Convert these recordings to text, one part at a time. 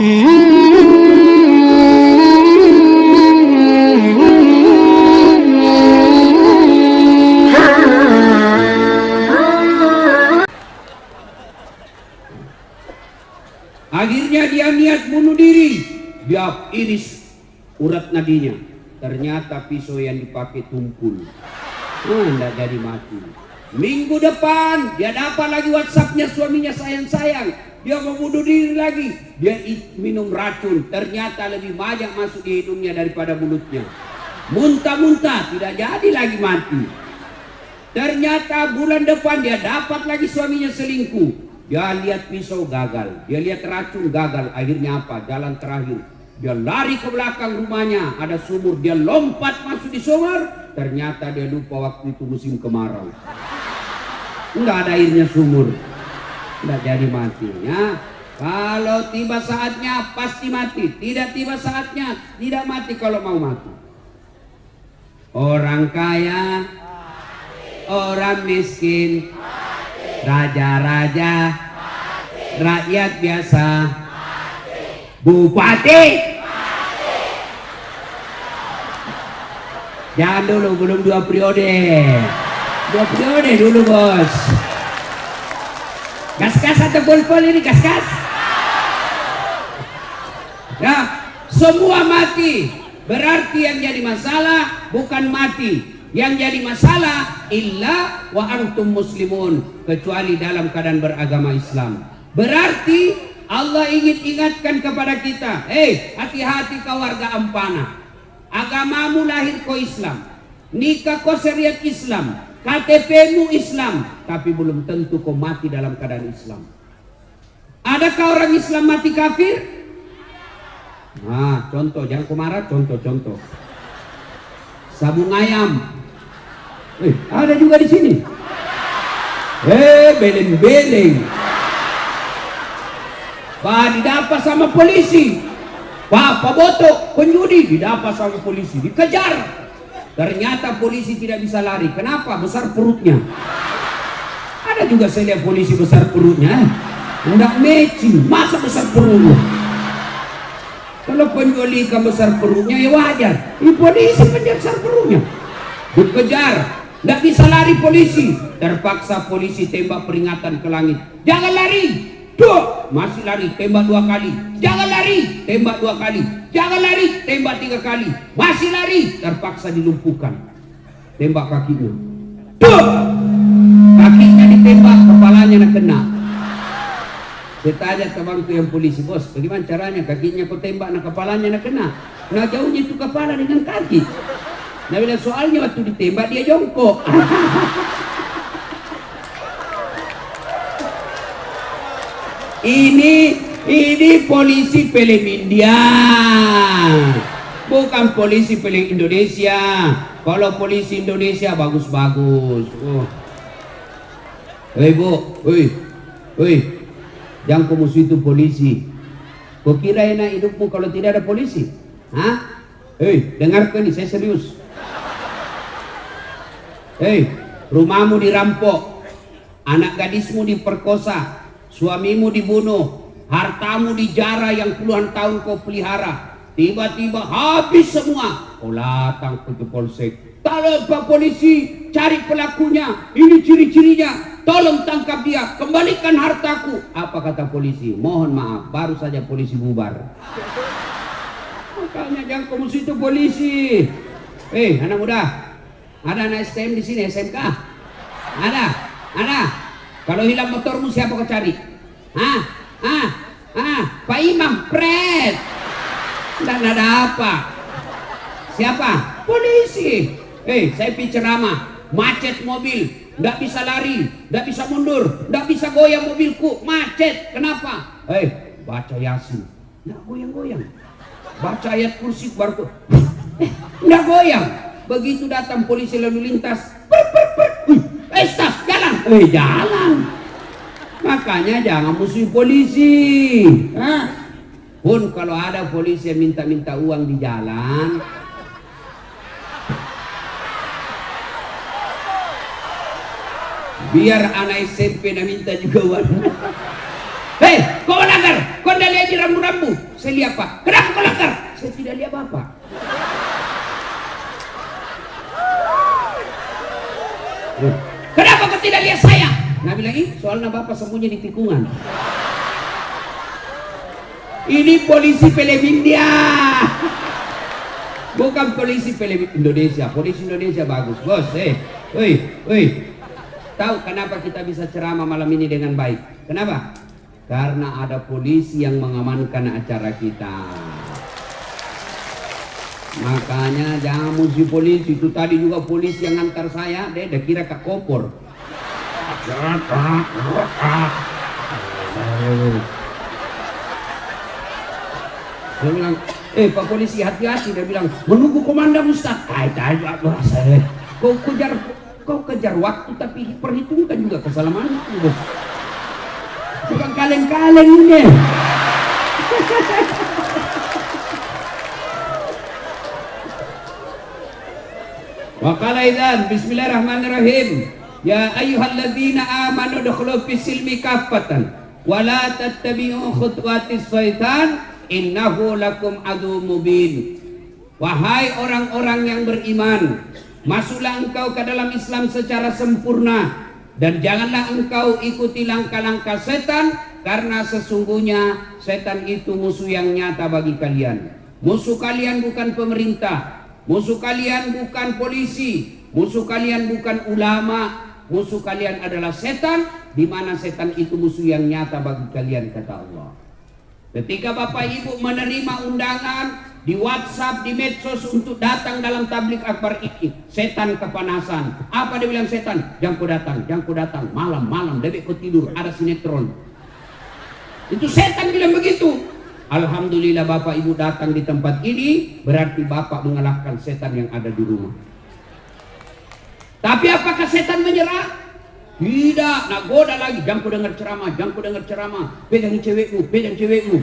Akhirnya dia niat bunuh diri. Dia iris urat nadinya. Ternyata pisau yang dipakai tumpul. Tidak jadi mati. Minggu depan dia dapat lagi WhatsAppnya suaminya, sayang-sayang. Dia mau bunuh diri lagi. Dia minum racun. Ternyata lebih banyak masuk di hidungnya daripada mulutnya. Muntah-muntah, tidak jadi lagi mati. Ternyata bulan depan dia dapat lagi suaminya selingkuh. Dia lihat pisau gagal, dia lihat racun gagal. Akhirnya apa? Jalan terakhir, dia lari ke belakang rumahnya, ada sumur, dia lompat masuk di sumur. Ternyata dia lupa waktu itu musim kemarau, enggak ada airnya sumur, enggak jadi mati ya. Kalau tiba saatnya pasti mati, tidak tiba saatnya tidak mati. Kalau mau mati, orang kaya, orang miskin, raja-raja, rakyat biasa, bupati. Jangan dulu, belum 2 periode. 2 periode dulu bos. Gas-gas atau pol-pol ini, gas-gas. Nah, semua mati. Berarti yang jadi masalah bukan mati. Yang jadi masalah illa wa antum muslimun, kecuali dalam keadaan beragama Islam. Berarti Allah ingin ingatkan kepada kita, hati-hati kau warga Ampana. Agamamu lahir kau Islam, nikah kau syariat Islam, KTP-mu Islam, tapi belum tentu kau mati dalam keadaan Islam. Adakah orang Islam mati kafir? Nah, contoh, jangan kau marah, contoh. Sabung ayam. Ada juga di sini. Beleng-beleng. Pak didapat sama polisi. Pak botok penjudi didapat sama polisi, dikejar. Ternyata polisi tidak bisa lari. Kenapa? Besar perutnya. Ada juga saya lihat polisi besar perutnya. Enggak matching. Masa besar perutnya? Kalau penjudi kan besar perutnya ya wajar. Ini polisi besar perutnya. Dikejar. Nggak bisa lari polisi. Terpaksa polisi tembak peringatan ke langit. Jangan lari. Duh, masih lari, tembak 2 kali. Jangan lari, tembak 2 kali. Jangan lari, tembak 3 kali. Masih lari, terpaksa dilumpuhkan. Tembak kakinya. Duh, kakinya ditembak, kepalanya nak kena. Saya tanya teman itu yang polisi, bos, bagaimana caranya kakinya kau tembak, nak kepalanya nak kena? Nah jauhnya itu kepala dengan kaki. Nah bila soalnya waktu ditembak dia jongkok. Ini polisi film India, bukan polisi film Indonesia. Kalau polisi Indonesia bagus-bagus. Bu, jangan kau musuh itu polisi. Kau kira enak hidupmu kalau tidak ada polisi? Hah? Dengarkan ini, saya serius. Rumahmu dirampok, anak gadismu diperkosa, suamimu dibunuh, hartamu dijara yang puluhan tahun kau pelihara. Tiba-tiba habis semua. Kau datang ke polsek. Tolong Pak Polisi, cari pelakunya. Ini ciri-cirinya. Tolong tangkap dia. Kembalikan hartaku. Apa kata polisi? Mohon maaf, baru saja polisi bubar. Makanya jangan kamu situ polisi. Anak muda, ada anak STM di sini, SMK? Ada. Kalau hilang motormu siapa kau cari? Pak Imam, pret. Dan ada apa? Siapa? Polisi. Saya ceramah, macet mobil, nggak bisa lari, nggak bisa mundur, nggak bisa goyang mobilku, macet. Kenapa? Baca Yasin, nggak goyang-goyang. Baca ayat kursi baru nggak goyang. Begitu datang polisi lalu lintas, stop, jalan, jalan. Makanya jangan musuh polisi. Pun kalau ada polisi yang minta-minta uang di jalan, biar anak SMP nak minta juga uang. Kau melanggar, kau dah lihat rambu-rambu. Saya lihat Pak. Kenapa kau langgar? Saya tidak lihat Bapak. Kenapa kau tidak lihat saya? Nah bilang, soalnya Bapak sembunyi di tikungan. Ini polisi film India. Bukan polisi film Indonesia. Polisi Indonesia bagus, bos. Tahu kenapa kita bisa ceramah malam ini dengan baik? Kenapa? Karena ada polisi yang mengamankan acara kita. Makanya jangan musuh polisi. Itu tadi juga polisi yang antar saya, dia udah kira Kak Kopor. Dia bilang, Pak polisi hati-hati. Dia bilang, menunggu komandan Ustaz. Kau kejar waktu tapi perhitungkan juga kesalahanku, bos. Bukan kaleng-kaleng ini. Wa qala idzan bismillahirrahmanirrahim. Ya ayyuhalladzina amanu udkhulu fis-silmi kaffatan wa la tattabi'u khutuwatis syaitan innahu lakum adu mubin. Wahai orang-orang yang beriman, masuklah engkau ke dalam Islam secara sempurna dan janganlah engkau ikuti langkah-langkah setan, karena sesungguhnya setan itu musuh yang nyata bagi kalian. Musuh kalian bukan pemerintah, musuh kalian bukan polisi, musuh kalian bukan ulama, musuh kalian adalah setan, di mana setan itu musuh yang nyata bagi kalian, kata Allah. Ketika Bapak Ibu menerima undangan di WhatsApp, di medsos untuk datang dalam tablik akbar ini, setan kepanasan. Apa dia bilang setan? Jangan kau datang, malam-malam, debek kau tidur, ada sinetron. Itu setan bilang begitu. Alhamdulillah Bapak Ibu datang di tempat ini, berarti Bapak mengalahkan setan yang ada di rumah. Tapi apakah setan menyerah? Tidak, nak goda lagi. Jangan kau dengar ceramah, pegang cewekmu.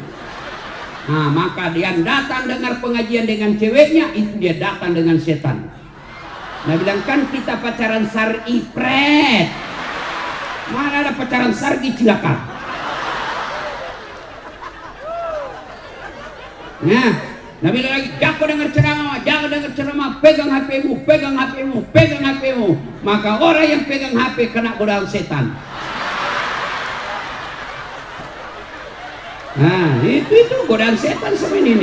Nah, maka dia datang dengar pengajian dengan ceweknya, itu dia datang dengan setan. Nah, bilang kan kita pacaran syar'i, pret. Mana ada pacaran syar'i cilaka. Nah, Nabi bilang lagi, jangan dengar ceramah, pegang HPmu. Maka orang yang pegang HP kena godaan setan. Nah, itu godaan setan sama ini.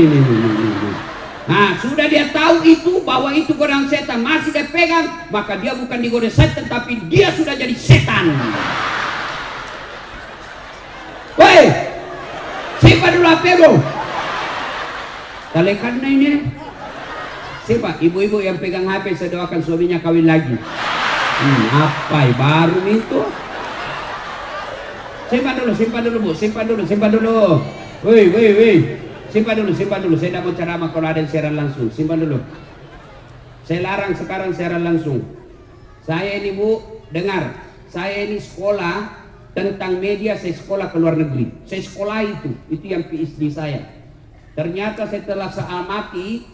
Nah, sudah dia tahu itu, bahwa itu godaan setan, masih dia pegang, maka dia bukan digoda setan, tapi dia sudah jadi setan. Woi, simpan dulu HP-mu. Kalekan ini. Siapa? Ibu-ibu yang pegang HP, saya doakan suaminya kawin lagi. Apa baru itu? Simpan dulu, Bu. Simpan dulu. Woi. Simpan dulu. Saya tidak mau ceramah kalau ada yang siaran langsung. Simpan dulu. Saya larang sekarang siaran langsung. Saya ini, Bu, dengar. Saya ini sekolah tentang media, saya sekolah ke luar negeri. Saya sekolah itu yang PhD saya. Ternyata setelah saya amati,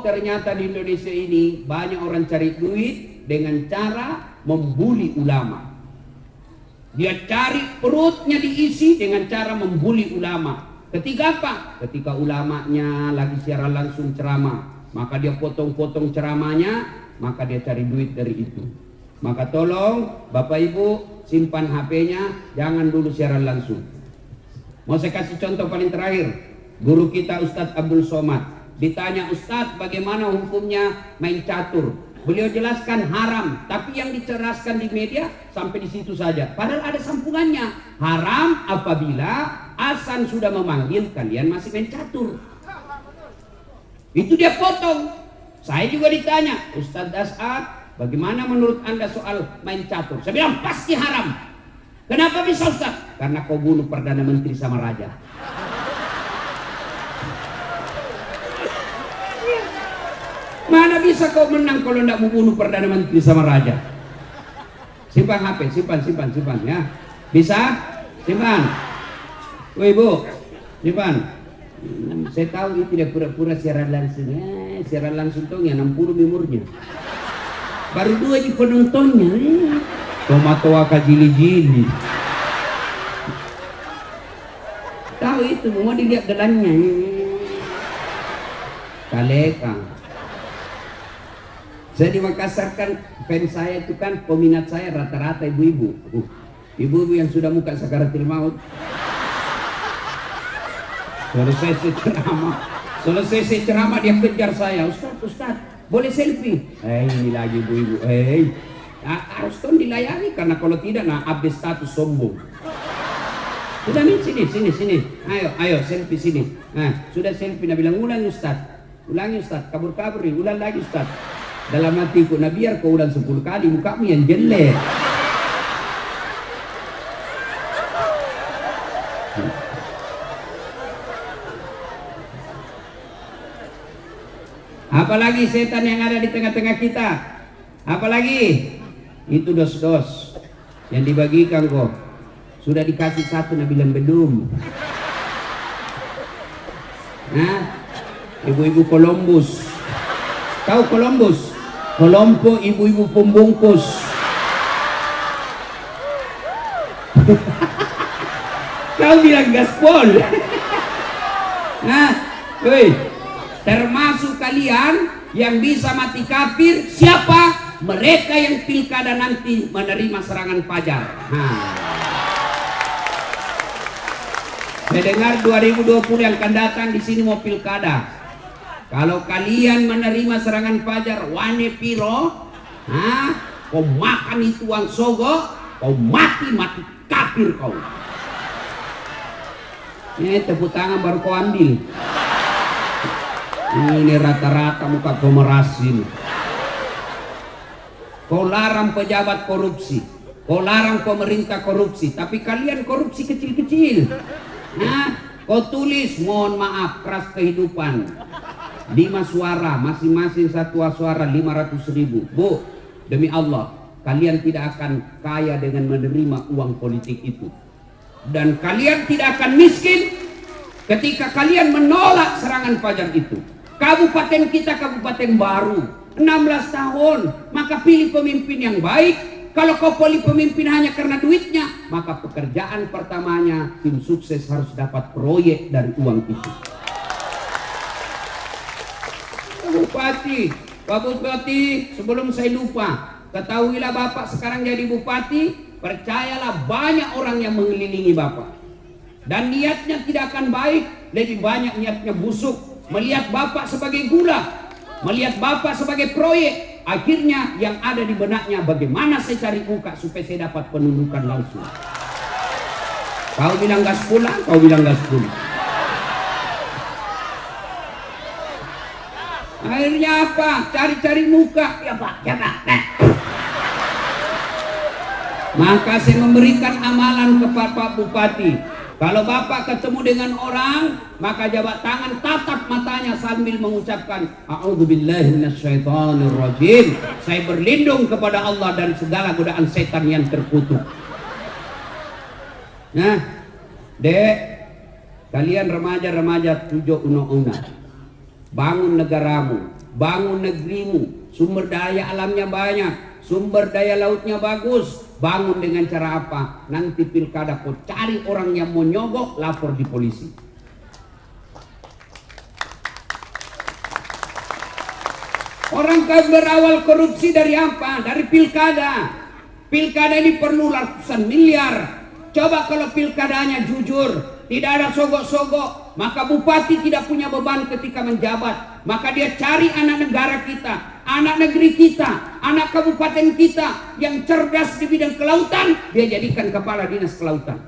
ternyata di Indonesia ini banyak orang cari duit dengan cara membuli ulama. Dia cari perutnya diisi dengan cara membuli ulama. Ketika apa? Ketika ulamanya lagi siaran langsung ceramah, maka dia potong-potong ceramahnya, maka dia cari duit dari itu. Maka tolong Bapak Ibu simpan HP-nya, jangan dulu siaran langsung. Mau saya kasih contoh paling terakhir. Guru kita Ustadz Abdul Somad ditanya, Ustadz bagaimana hukumnya main catur? Beliau jelaskan haram, tapi yang diceraskan di media sampai di situ saja. Padahal ada sambungannya. Haram apabila azan sudah memanggil kalian masih main catur. Itu dia potong. Saya juga ditanya, Ustadz As'ad, bagaimana menurut Anda soal main catur? Saya bilang pasti haram. Kenapa bisa, Ustadz? Karena kau bunuh Perdana Menteri sama Raja. Mana bisa kau menang kalau tidak membunuh Perdana Menteri sama Raja? Simpan HP, simpan ya. Bisa? Simpan. Woi Bu, simpan. Saya tahu itu tidak pura-pura siaran langsung. Siaran langsung tuh ya 60 memornya. Baru 2 di penontonnya. Tomato jili-jili. Tahu itu itu, mau dilihat gelannya. Kaleka. Saya di Makassar kan, fans saya itu kan, peminat saya rata-rata ibu-ibu. Ibu-ibu yang sudah muka sakaratil maut. Selesai ceramah dia kejar saya, Ustaz, boleh selfie? Ini lagi ibu-ibu, harus kan dilayani, karena kalau tidak, update status sombong. Sudah nih, sini, ayo selfie sini. Sudah selfie, Nabi bilang, ulangi Ustaz, kabur-kabur nih, ulang lagi Ustaz. Dalam hatiku, biar kau ulang 10 kali, mukamu yang jelek. Apalagi setan yang ada di tengah-tengah kita? Apalagi? Itu dos-dos yang dibagikan kok. Sudah dikasih satu, Nabi bilang belum. Ibu-ibu Columbus. Tahu Columbus? Kolompo ibu-ibu pembungkus. Kau bilang gaspol. Termasuk kalian yang bisa mati kafir siapa? Mereka yang pilkada nanti menerima serangan fajar. Saya dengar 2020 yang akan datang di sini mau pilkada. Kalau kalian menerima serangan fajar, wane piro, kau makan itu uang sogo, kau mati kafir kau. Ini tepuk tangan baru kau ambil. Ini rata-rata muka komerasin. Kau larang pejabat korupsi, kau larang pemerintah korupsi, tapi kalian korupsi kecil-kecil. Kau tulis mohon maaf keras kehidupan 5 suara, masing-masing satu suara 500.000. Bu, demi Allah, kalian tidak akan kaya dengan menerima uang politik itu. Dan kalian tidak akan miskin ketika kalian menolak serangan fajar itu. Kabupaten kita kabupaten baru, 16 tahun, maka pilih pemimpin yang baik. Kalau kau pilih pemimpin hanya karena duitnya, maka pekerjaan pertamanya tim sukses harus dapat proyek dari uang itu. Pak Bupati, sebelum saya lupa, ketahuilah Bapak sekarang jadi Bupati, percayalah banyak orang yang mengelilingi Bapak. Dan niatnya tidak akan baik, lebih banyak niatnya busuk. Melihat Bapak sebagai gula, melihat Bapak sebagai proyek, akhirnya yang ada di benaknya bagaimana saya cari muka supaya saya dapat penundukan langsung. Kau bilang gas pulang, kau bilang gas pulang. Akhirnya apa? Cari-cari muka. Ya Pak. Maka saya memberikan amalan kepada Pak Bupati. Kalau Bapak ketemu dengan orang, maka jabat tangan, tatap matanya sambil mengucapkan A'udzubillahi minasyaitonirrajim. Saya berlindung kepada Allah dan segala godaan setan yang terkutuk. Dek, kalian remaja-remaja tujuh una-una, bangun negaramu, bangun negerimu. Sumber daya alamnya banyak, sumber daya lautnya bagus. Bangun dengan cara apa? Nanti pilkada kau cari orang yang mau nyogok, lapor di polisi. Orang kan berawal korupsi dari apa? Dari pilkada. Pilkada ini perlu ratusan miliar. Coba kalau pilkadanya jujur, tidak ada sogok-sogok, maka bupati tidak punya beban ketika menjabat. Maka dia cari anak negara kita, anak negeri kita, anak kabupaten kita yang cerdas di bidang kelautan, dia jadikan kepala dinas kelautan.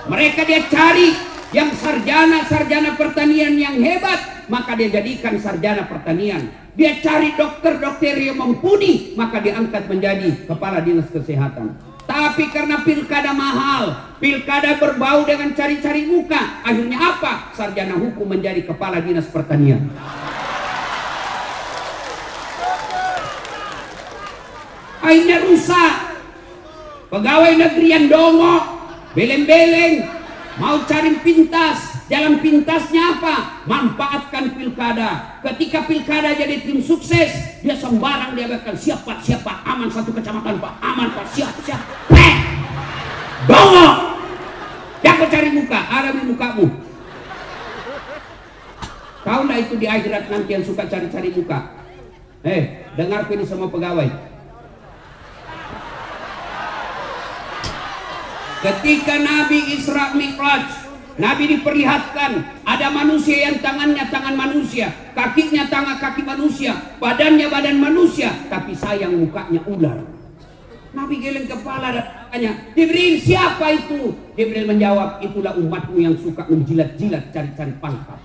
Mereka dia cari yang sarjana pertanian yang hebat, maka dia jadikan sarjana pertanian. Dia cari dokter-dokter yang mumpuni, maka diangkat menjadi kepala dinas kesehatan. Tapi karena pilkada mahal, pilkada berbau dengan cari-cari muka, akhirnya apa? Sarjana hukum menjadi kepala dinas pertanian. Akhirnya rusak. Pegawai negeri yang dongok, beleng-beleng, mau cari pintas. Jalan pintasnya apa? Manfaatkan pilkada. Ketika pilkada jadi tim sukses, dia sembarang dia akan siapa aman satu kecamatan Pak, aman Pak, siap. Dongok. Jangan cari muka, ada di mukamu. Tahu nggak itu di akhirat nanti yang suka cari-cari muka? Dengar ini semua pegawai. Ketika Nabi Isra Mi'raj, Nabi diperlihatkan ada manusia yang tangannya tangan manusia, kakinya tangan kaki manusia, badannya badan manusia, tapi sayang mukanya ular. Nabi geleng kepala dan tanya, Jibril, siapa itu? Jibril menjawab, itulah umatmu yang suka menjilat-jilat cari-cari pangkat.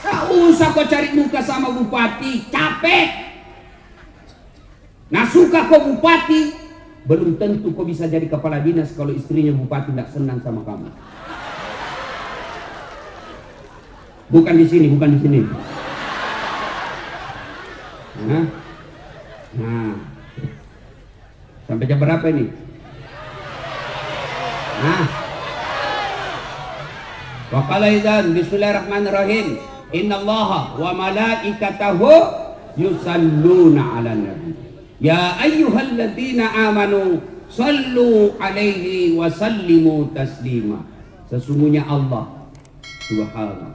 Tak usah kau cari muka sama bupati, capek. Nah suka kau bupati, belum tentu kau bisa jadi kepala dinas kalau istrinya bupati tidak senang sama kamu. Bukan di sini, bukan di sini. Nah, sampai jam berapa ini? Waqala idzan bismillahirrahmanirrahim. Innallaha wa malaikatahu yusalluna 'alan nabi. Ya ayyuhalladzina amanu sallu 'alaihi wa sallimu taslima. Sesungguhnya Allah, subhanallah,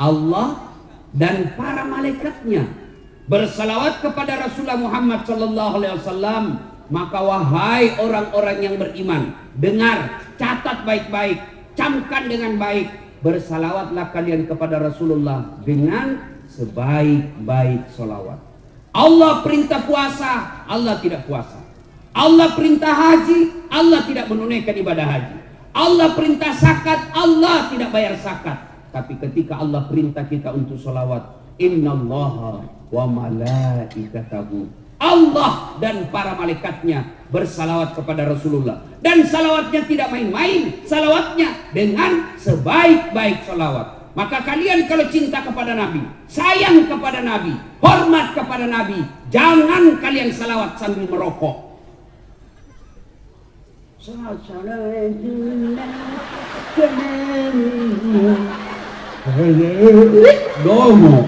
Allah dan para malaikatnya bersalawat kepada Rasulullah Muhammad sallallahu alaihi wasallam. Maka wahai orang-orang yang beriman, dengar, catat baik-baik, camkan dengan baik. Bersalawatlah kalian kepada Rasulullah dengan sebaik-baik salawat. Allah perintah puasa, Allah tidak puasa. Allah perintah haji, Allah tidak menunaikan ibadah haji. Allah perintah zakat, Allah tidak bayar zakat. Tapi ketika Allah perintah kita untuk salawat, innallaha wa malaikatahu, Allah dan para malaikatnya bersalawat kepada Rasulullah. Dan salawatnya tidak main-main, salawatnya dengan sebaik-baik salawat. Maka kalian kalau cinta kepada Nabi, sayang kepada Nabi, hormat kepada Nabi, jangan kalian salawat sambil merokok. Domo.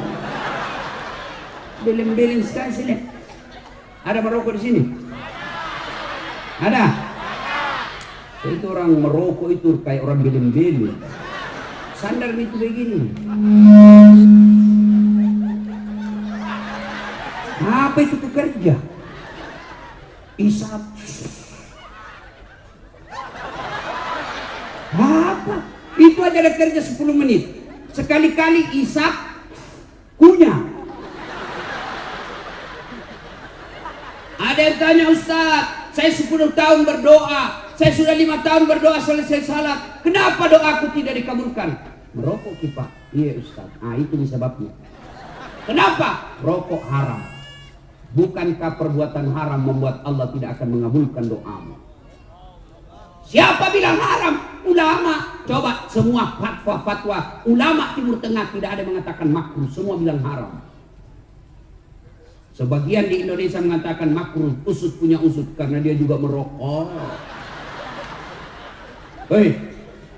Beleng-beleng sekali sini. Ada merokok di sini? Ada? Itu orang merokok itu kayak orang beleng-beleng. Sandar itu begini. Apa itu pekerja? Isap. Apa? Itu aja ada kerja 10 menit. Sekali-kali isap, kunyah. Ada yang tanya, Ustaz, saya 10 tahun berdoa, saya sudah 5 tahun berdoa selesai salat, kenapa doaku tidak dikabulkan? Merokok Pak. Iya Ustaz. Itu sebabnya. Kenapa? Rokok haram. Bukankah perbuatan haram membuat Allah tidak akan mengabulkan doamu? Siapa bilang haram? Ulama. Coba semua fatwa ulama Timur Tengah tidak ada yang mengatakan makruh, semua bilang haram. Sebagian di Indonesia mengatakan makruh, usut punya usut karena dia juga merokok.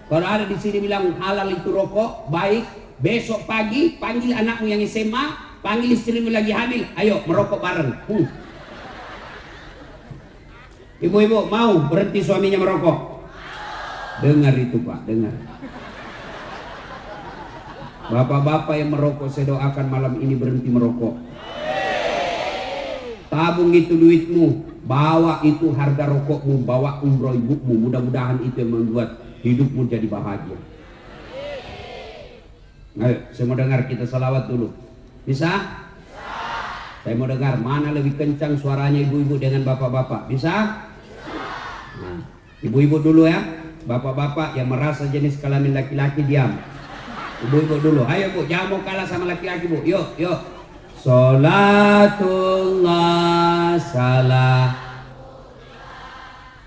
Kalau ada di sini bilang halal itu rokok, baik, besok pagi panggil anakmu yang SMA, panggil istrimu lagi hamil, ayo merokok bareng. Ibu-ibu mau berhenti suaminya merokok? Dengar itu Pak, dengar. Bapak-bapak yang merokok, saya doakan malam ini berhenti merokok. Tabung itu duitmu, bawa itu harga rokokmu, bawa umroh ibumu. Mudah-mudahan itu yang membuat hidupmu jadi bahagia. Ayo, saya mau dengar kita salawat dulu. Bisa? Saya mau dengar mana lebih kencang suaranya ibu-ibu dengan bapak-bapak. Bisa? Nah, ibu-ibu dulu ya. Bapak-bapak yang merasa jenis kelamin laki-laki diam. Ibu-ibu dulu. Ayo Bu, jangan mau kalah sama laki-laki Bu. Yuk, yuk. Salatullah salam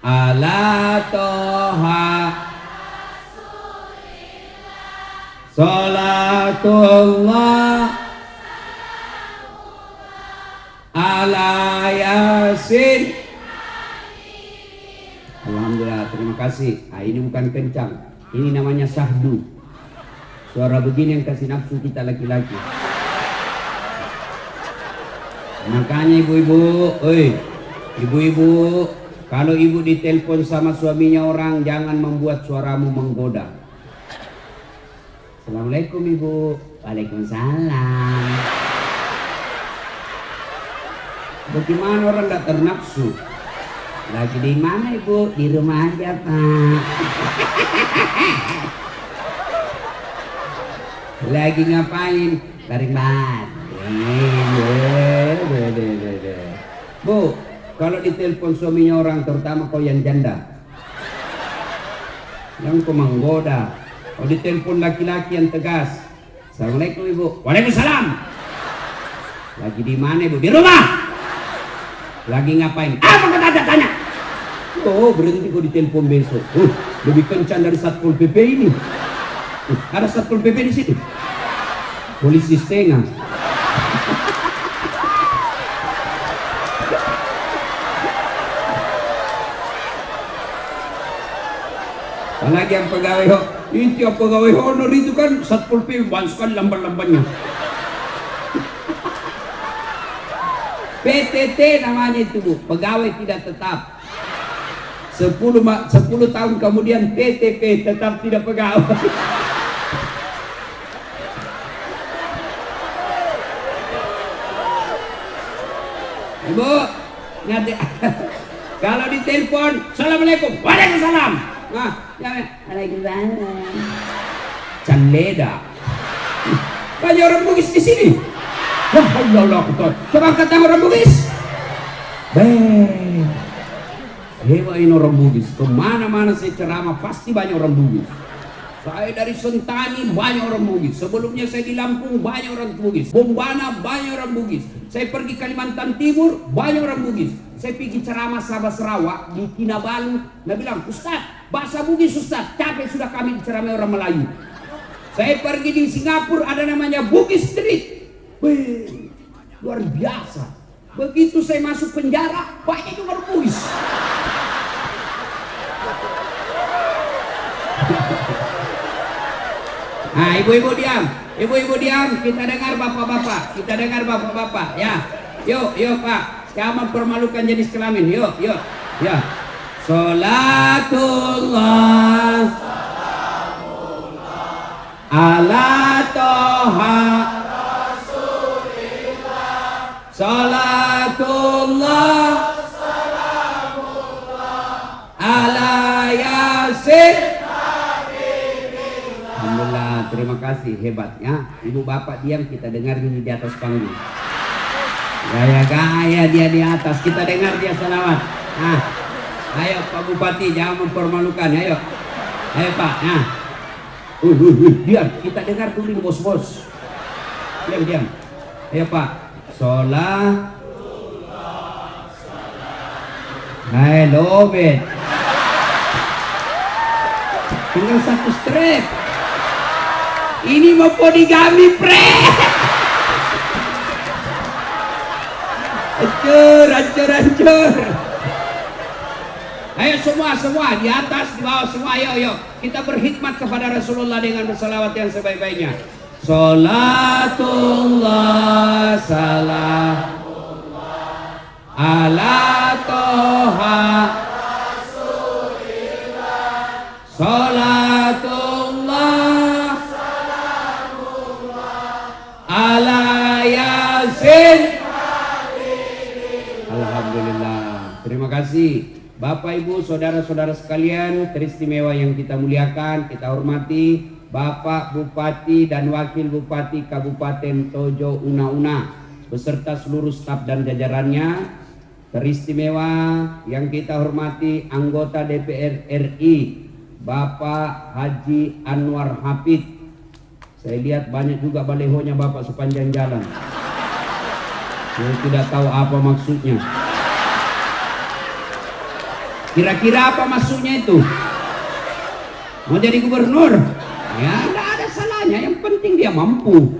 ala toha salatullah ala yasin. Alhamdulillah, terima kasih. Ini bukan kencang, ini namanya sahdu. Suara begini yang kasih nafsu kita laki-laki. Makanya ibu-ibu, ibu-ibu, kalau ibu ditelepon sama suaminya orang, jangan membuat suaramu menggoda. Assalamualaikum Ibu. Waalaikumsalam. Bagaimana orang tidak ternafsu? Lagi di mana Ibu? Di rumah aja Pak. Lagi ngapain? Tarik bat. Bu, kalau ditelepon suaminya orang, terutama kau yang janda, yang kau menggoda. Kalau ditelepon laki-laki yang tegas, Assalamualaikum Ibu. Waalaikumsalam. Lagi di mana Ibu? Di rumah. Lagi ngapain? Apa kata tanya? Oh, berhenti kau ditelepon besok. Lebih kencang dari Satpol PP ini. Ada Satpol PP di sini. Polisi setengah. Lagi yang pegawai itu yang pegawai honor itu kan Satpol PP banyak sekali lamban-lambannya. PTT namanya itu Bu, pegawai tidak tetap. 10 tahun kemudian PTP, tetap tidak pegawai. Ibu, nanti kalau ditelepon, Assalamualaikum, Waalaikumsalam. Nah, Waalaikumsalam. Canleda. Banyak orang Bugis di sini. Wah, Allah, coba kata orang Bugis. Hebat ini orang Bugis. Kemana-mana saya ceramah pasti banyak orang Bugis. Saya dari Sentani banyak orang Bugis. Sebelumnya saya di Lampung banyak orang Bugis. Bombana banyak orang Bugis. Saya pergi Kalimantan Timur banyak orang Bugis. Saya pergi ceramah Sabah Sarawak di Kinabalu. Dia bilang, Ustaz, bahasa Bugis Ustaz, capek sudah kami ceramah orang Melayu. Saya pergi di Singapura ada namanya Bugis Street. Wih, luar biasa. Begitu saya masuk penjara banyak juga orang Bugis. Nah, ibu-ibu diam, kita dengar bapak-bapak, ya. Yuk Pak, jangan mempermalukan jenis kelamin, yuk, ya. Salatullah ala toha Rasulillah, salatullah ala yasin. Alhamdulillah, terima kasih, hebatnya. Ibu bapak diam, kita dengar ini di atas panggung. Gaya-gaya dia di atas, kita dengar dia salawat. Nah, ayo Pak Bupati, jangan mempermalukan, ayo Pak. Nah, diam, kita dengar dulu bos-bos. Diam. Ayo Pak. Sholat. Hai, lobet. Tinggal satu strip. Ini mau poligami, pre. Hancur. Ayo semua di atas, di bawah semua, ayo. Kita berkhidmat kepada Rasulullah dengan bersalawat yang sebaik-baiknya. Salatullah salamullah ala toha Rasulillah, salatullah salamullah ala yasin. Alhamdulillah, terima kasih Bapak Ibu saudara-saudara sekalian teristimewa yang kita muliakan, kita hormati Bapak Bupati dan Wakil Bupati Kabupaten Tojo Una beserta seluruh staf dan jajarannya. Teristimewa yang kita hormati anggota DPR RI Bapak Haji Anwar Hafid. Saya lihat banyak juga balehonya Bapak sepanjang jalan. Saya tidak tahu apa maksudnya. Kira-kira apa maksudnya itu? Mau jadi gubernur? Ya, tidak ada salahnya. Yang penting dia mampu.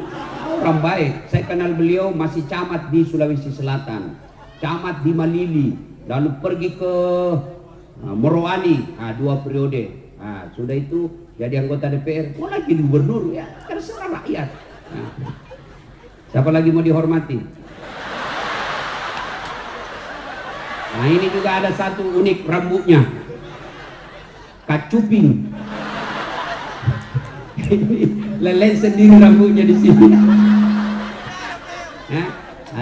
Orang baik. Saya kenal beliau masih camat di Sulawesi Selatan, camat di Malili, lalu pergi ke Morowali, 2 periode. Sudah itu jadi anggota DPR. Mau lagi gubernur, ya terserah rakyat. Siapa lagi mau dihormati? Nah, ini juga ada satu unik rambutnya, kacuping. Lelen sendiri rambutnya di sini. Nah,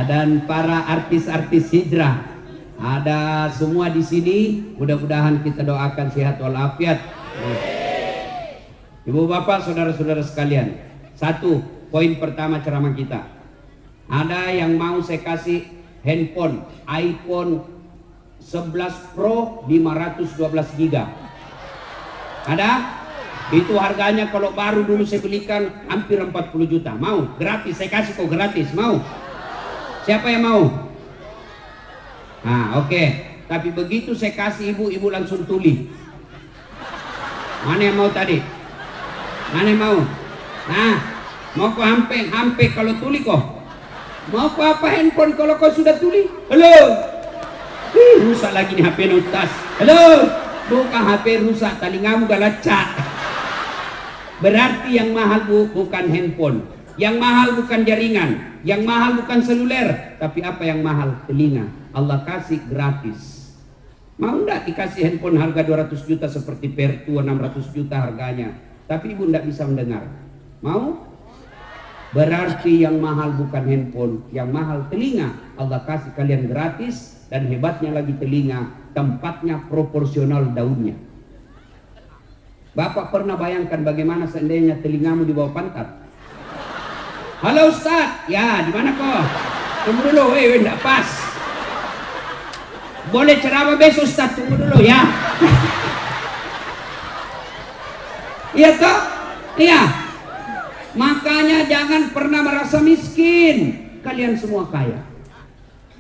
dan para artis-artis hijrah, ada semua di sini. Mudah-mudahan kita doakan sehat walafiat. Ibu bapak, saudara-saudara sekalian, satu poin pertama ceramah kita. Ada yang mau saya kasih handphone iPhone 11 Pro 512 GB. Ada? Itu harganya kalau baru dulu saya belikan hampir 40 juta. Mau? Gratis, saya kasih kok gratis. Mau? Siapa yang mau? Nah, oke. Tapi begitu saya kasih ibu langsung tuli. Mana yang mau tadi? Mana yang mau? Nah, mau kok hampe kalau tuli kok? Mau kok apa handphone kalau kau sudah tuli? Halo? Rusak lagi nih HP nutas. Halo? Bukan HP rusak, telingamu gak lecak. Berarti yang mahal bukan handphone. Yang mahal bukan jaringan. Yang mahal bukan seluler. Tapi apa yang mahal? Telinga. Allah kasih gratis. Mau enggak dikasih handphone harga 200 juta seperti Pertua 600 juta harganya, tapi ibu enggak bisa mendengar? Mau? Berarti yang mahal bukan handphone, yang mahal telinga. Allah kasih kalian gratis, dan hebatnya lagi telinga, tempatnya proporsional daunnya. Bapak pernah bayangkan bagaimana seandainya telingamu di bawah pantat? Halo Ustaz, ya di mana kok? Tunggu dulu, enggak pas. Boleh ceramah besok Ustaz, tunggu dulu ya. Iya toh? Iya. Makanya jangan pernah merasa miskin. Kalian semua kaya.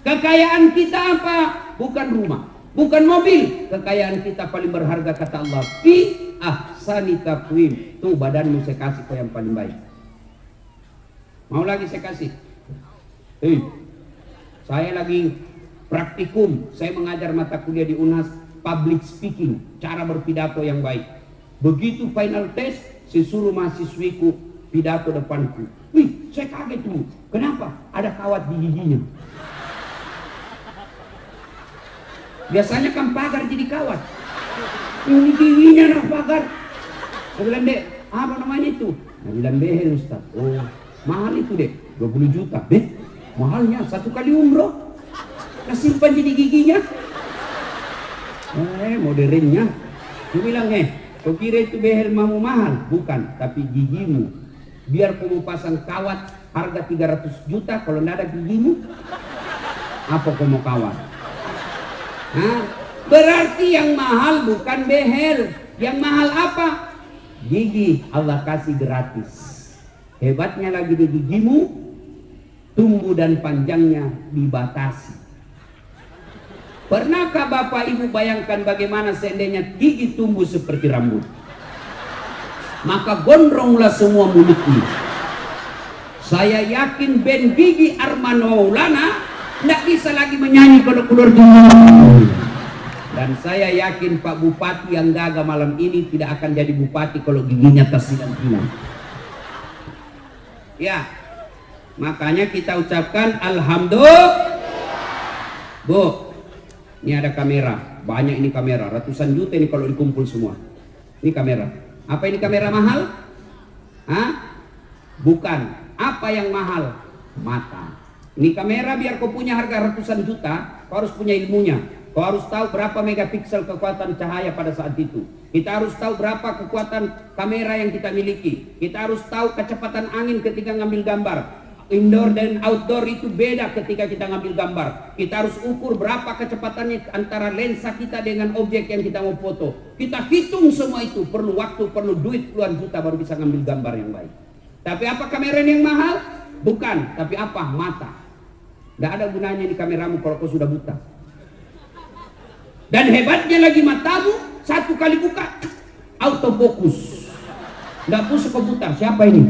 Kekayaan kita apa? Bukan rumah, bukan mobil. Kekayaan kita paling berharga kata Allah, fi ahsani taqwim. Tuh badanmu saya kasih kau yang paling baik. Mau lagi saya kasih? Saya lagi praktikum, saya mengajar mata kuliah di UNAS public speaking, cara berpidato yang baik. Begitu final test, saya suruh mahasiswiku pidato depanku. Wih, saya kaget tuh. Kenapa? Ada kawat di giginya. Biasanya kan pagar jadi kawat. Ini giginya ada pagar. Saya bilang, Dek, apa namanya itu? Saya bilang, behel Ustaz. Oh, mahal itu Dek, 20 juta. Dek, mahalnya 1 kali umroh. Simpan jadi giginya. Modernnya. Dia bilang, kau kira itu behel mau mahal? Bukan, tapi gigimu. Biar kau mau pasang kawat harga 300 juta, kalau tidak ada gigimu, apa kau mau kawat? Nah, berarti yang mahal bukan behel. Yang mahal apa? Gigi Allah kasih gratis. Hebatnya lagi di gigimu, tumbuh dan panjangnya dibatasi. Pernahkah Bapak Ibu bayangkan bagaimana seandainya gigi tumbuh seperti rambut? Maka gondronglah semua mulutnya. Saya yakin band Gigi Arman Maulana tidak bisa lagi menyanyi kalau keluar gigi. Dan saya yakin Pak Bupati yang gagal malam ini tidak akan jadi bupati kalau giginya tersilang-silang. Ya, makanya kita ucapkan Alhamdulillah. Bu, ini ada kamera, banyak ini kamera, ratusan juta ini kalau dikumpul semua. Ini kamera. Apa ini kamera mahal? Hah? Bukan. Apa yang mahal? Mata. Ini kamera biar kau punya harga ratusan juta, kau harus punya ilmunya. Kau harus tahu berapa megapiksel kekuatan cahaya pada saat itu. Kita harus tahu berapa kekuatan kamera yang kita miliki. Kita harus tahu kecepatan angin ketika ngambil gambar. Indoor dan outdoor itu beda ketika kita ngambil gambar. Kita harus ukur berapa kecepatannya antara lensa kita dengan objek yang kita mau foto. Kita hitung semua itu. Perlu waktu, perlu duit puluhan juta baru bisa ngambil gambar yang baik. Tapi apa kamera yang mahal? Bukan. Tapi apa? Mata. Tidak ada gunanya di kameramu kalau kau sudah buta. Dan hebatnya lagi matamu, satu kali buka, autofokus. Tidak usah kau putar. Siapa ini?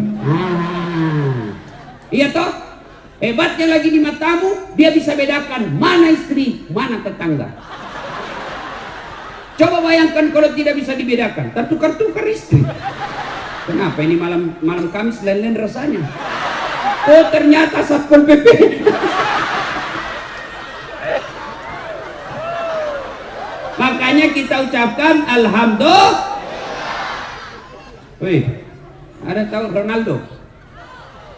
Iya toh? Hebatnya lagi di matamu, dia bisa bedakan mana istri, mana tetangga. Coba bayangkan kalau tidak bisa dibedakan, tertukar-tukar istri. Kenapa ini malam Kamis lain-lain rasanya? Oh ternyata Satpol PP. Makanya kita ucapkan Alhamdulillah. Wih, Ada yang tahu Ronaldo?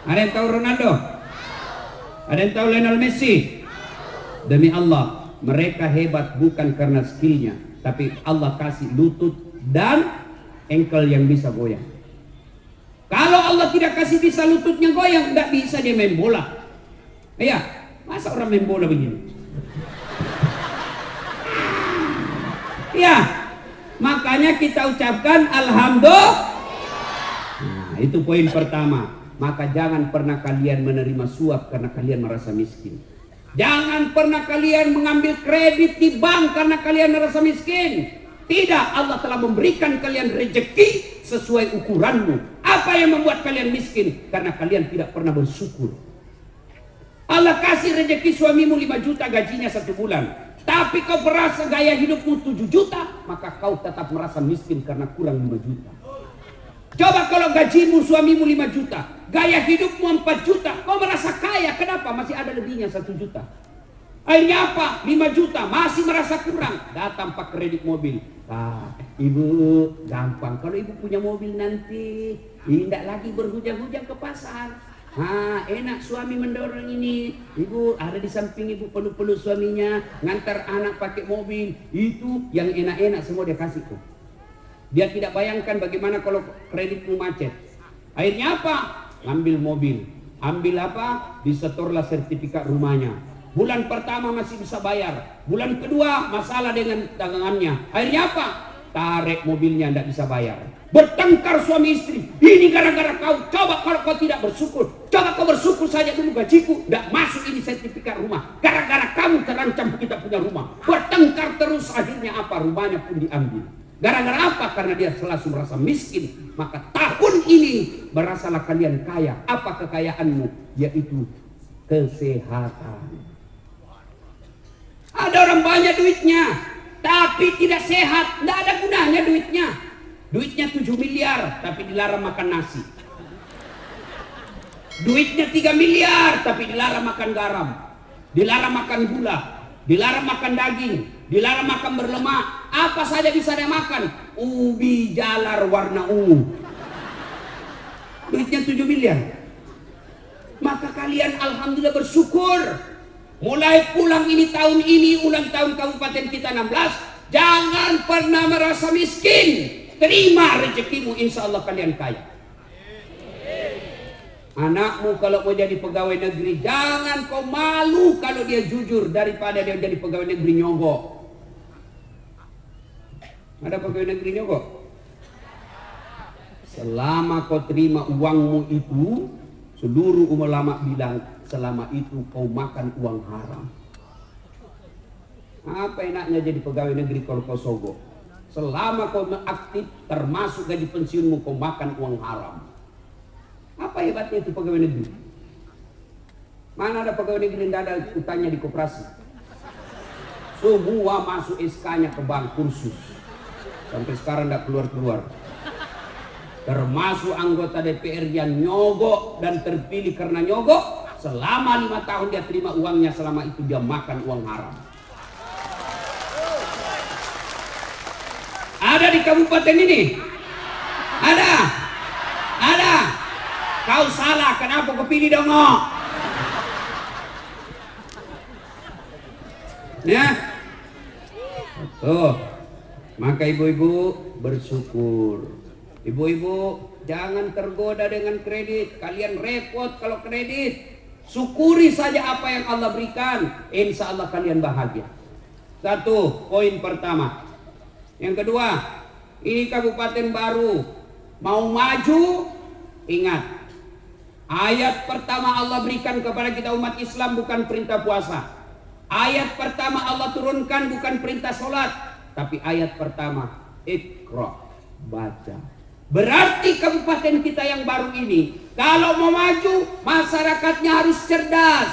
Ada yang tahu Ronaldo? Ada yang tahu Lionel Messi? Demi Allah, mereka hebat bukan karena skillnya, tapi Allah kasih lutut dan engkel yang bisa goyang. Kalau Allah tidak kasih bisa lututnya goyang, nggak bisa dia main bola. Iya, masa orang main bola begini? Iya, makanya kita ucapkan alhamdulillah. Nah, itu poin pertama. Maka jangan pernah kalian menerima suap karena kalian merasa miskin. Jangan pernah kalian mengambil kredit di bank karena kalian merasa miskin. Tidak, Allah telah memberikan kalian rezeki sesuai ukuranmu. Apa yang membuat kalian miskin? Karena kalian tidak pernah bersyukur. Allah kasih rezeki suamimu 5 juta gajinya 1 bulan. Tapi kau merasa gaya hidupmu 7 juta, maka kau tetap merasa miskin karena kurang 5 juta. Coba kalau gajimu suamimu 5 juta, gaya hidupmu 4 juta, kau merasa kaya. Kenapa? Masih ada lebihnya 1 juta. Akhirnya apa? 5 juta, masih merasa kurang. Datang pak kredit mobil. Ibu, gampang. Kalau ibu punya mobil nanti, tidak lagi berhujang-hujang ke pasar. Enak suami mendorong ini. Ibu ada di samping ibu, peluk-peluk suaminya, ngantar anak pakai mobil. Itu yang enak-enak semua dia kasih tuh. Dia tidak bayangkan bagaimana kalau kreditmu macet. Akhirnya apa? Ngambil mobil. Ambil apa? Disetorlah sertifikat rumahnya. Bulan pertama masih bisa bayar. Bulan kedua masalah dengan dagangannya. Akhirnya apa? Tarik mobilnya, tidak bisa bayar. Bertengkar suami istri. Ini gara-gara kau. Coba kalau kau tidak bersyukur. Coba kau bersyukur saja dulu gajiku. Tidak masuk ini sertifikat rumah. Gara-gara kamu terancam kita punya rumah. Bertengkar terus, akhirnya apa? Rumahnya pun diambil. Gara-gara apa? Karena dia selalu merasa miskin. Maka tahun ini berasalah kalian kaya. Apa kekayaanmu? Yaitu kesehatan. Ada orang banyak duitnya, tapi tidak sehat. Tidak ada gunanya duitnya. Duitnya 7 miliar, tapi dilarang makan nasi. Duitnya 3 miliar, tapi dilarang makan garam. Dilarang makan gula. Dilarang makan daging. Dilarang makan berlemak. Apa saja bisa dia makan. Ubi jalar warna ungu. Duitnya 7 miliar. Maka kalian alhamdulillah bersyukur. Mulai pulang ini tahun ini, ulang tahun kabupaten kita 16. Jangan pernah merasa miskin. Terima rezekimu, insya Allah kalian kaya. Anakmu kalau mau jadi pegawai negeri, jangan kau malu kalau dia jujur daripada dia jadi pegawai negeri nyogok. Ada pegawai negeri nyogok? Selama kau terima uangmu itu, seluruh ulama bilang selama itu kau makan uang haram. Apa enaknya jadi pegawai negeri kalau kau sogok? Selama kau aktif termasuk gaji pensiunmu kau makan uang haram. Apa hebatnya itu pegawai negeri? Mana ada pegawai negeri yang ada utangnya di koperasi? Semua masuk SK-nya ke bank kursus. Sampai sekarang tidak keluar-keluar. Termasuk anggota DPR yang nyogok dan terpilih karena nyogok. Selama 5 tahun dia terima uangnya, selama itu dia makan uang haram. Ada di kabupaten ini? Ada? Ada? Kau salah, kenapa kau pilih dongok? Ya? Tuh. Maka ibu-ibu bersyukur. Ibu-ibu jangan tergoda dengan kredit. Kalian repot kalau kredit. Syukuri saja apa yang Allah berikan. Insya Allah kalian bahagia. Satu, poin pertama. Yang kedua, ini kabupaten baru. Mau maju, ingat. Ayat pertama Allah berikan kepada kita umat Islam bukan perintah puasa. Ayat pertama Allah turunkan bukan perintah sholat. Tapi ayat pertama, Iqra, baca. Berarti kabupaten kita yang baru ini, kalau mau maju, masyarakatnya harus cerdas.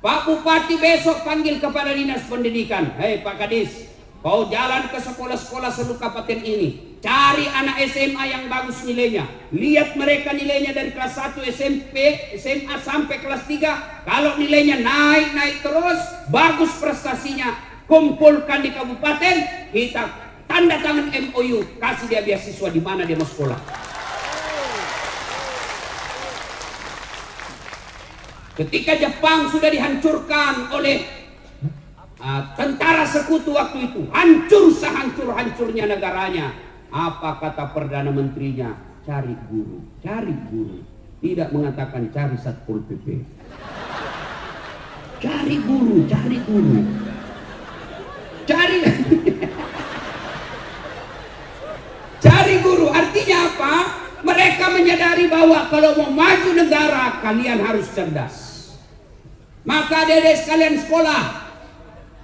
Pak Bupati besok panggil kepada Dinas Pendidikan. Hei Pak Kadis, kau jalan ke sekolah-sekolah seluruh kabupaten ini. Cari anak SMA yang bagus nilainya. Lihat mereka nilainya dari kelas 1 SMP, SMA sampai kelas 3. Kalau nilainya naik terus, bagus prestasinya, kumpulkan di kabupaten, kita tanda tangan MOU, kasih dia beasiswa di mana dia mau sekolah. Ketika Jepang sudah dihancurkan oleh tentara sekutu waktu itu, hancur sehancur-hancurnya negaranya. Apa kata Perdana Menterinya? Cari guru, cari guru. Tidak mengatakan cari Satpol PP. Cari guru, cari guru. Cari cari guru. Artinya apa? Mereka menyadari bahwa kalau mau maju negara, kalian harus cerdas. Maka adik-adik sekalian sekolah.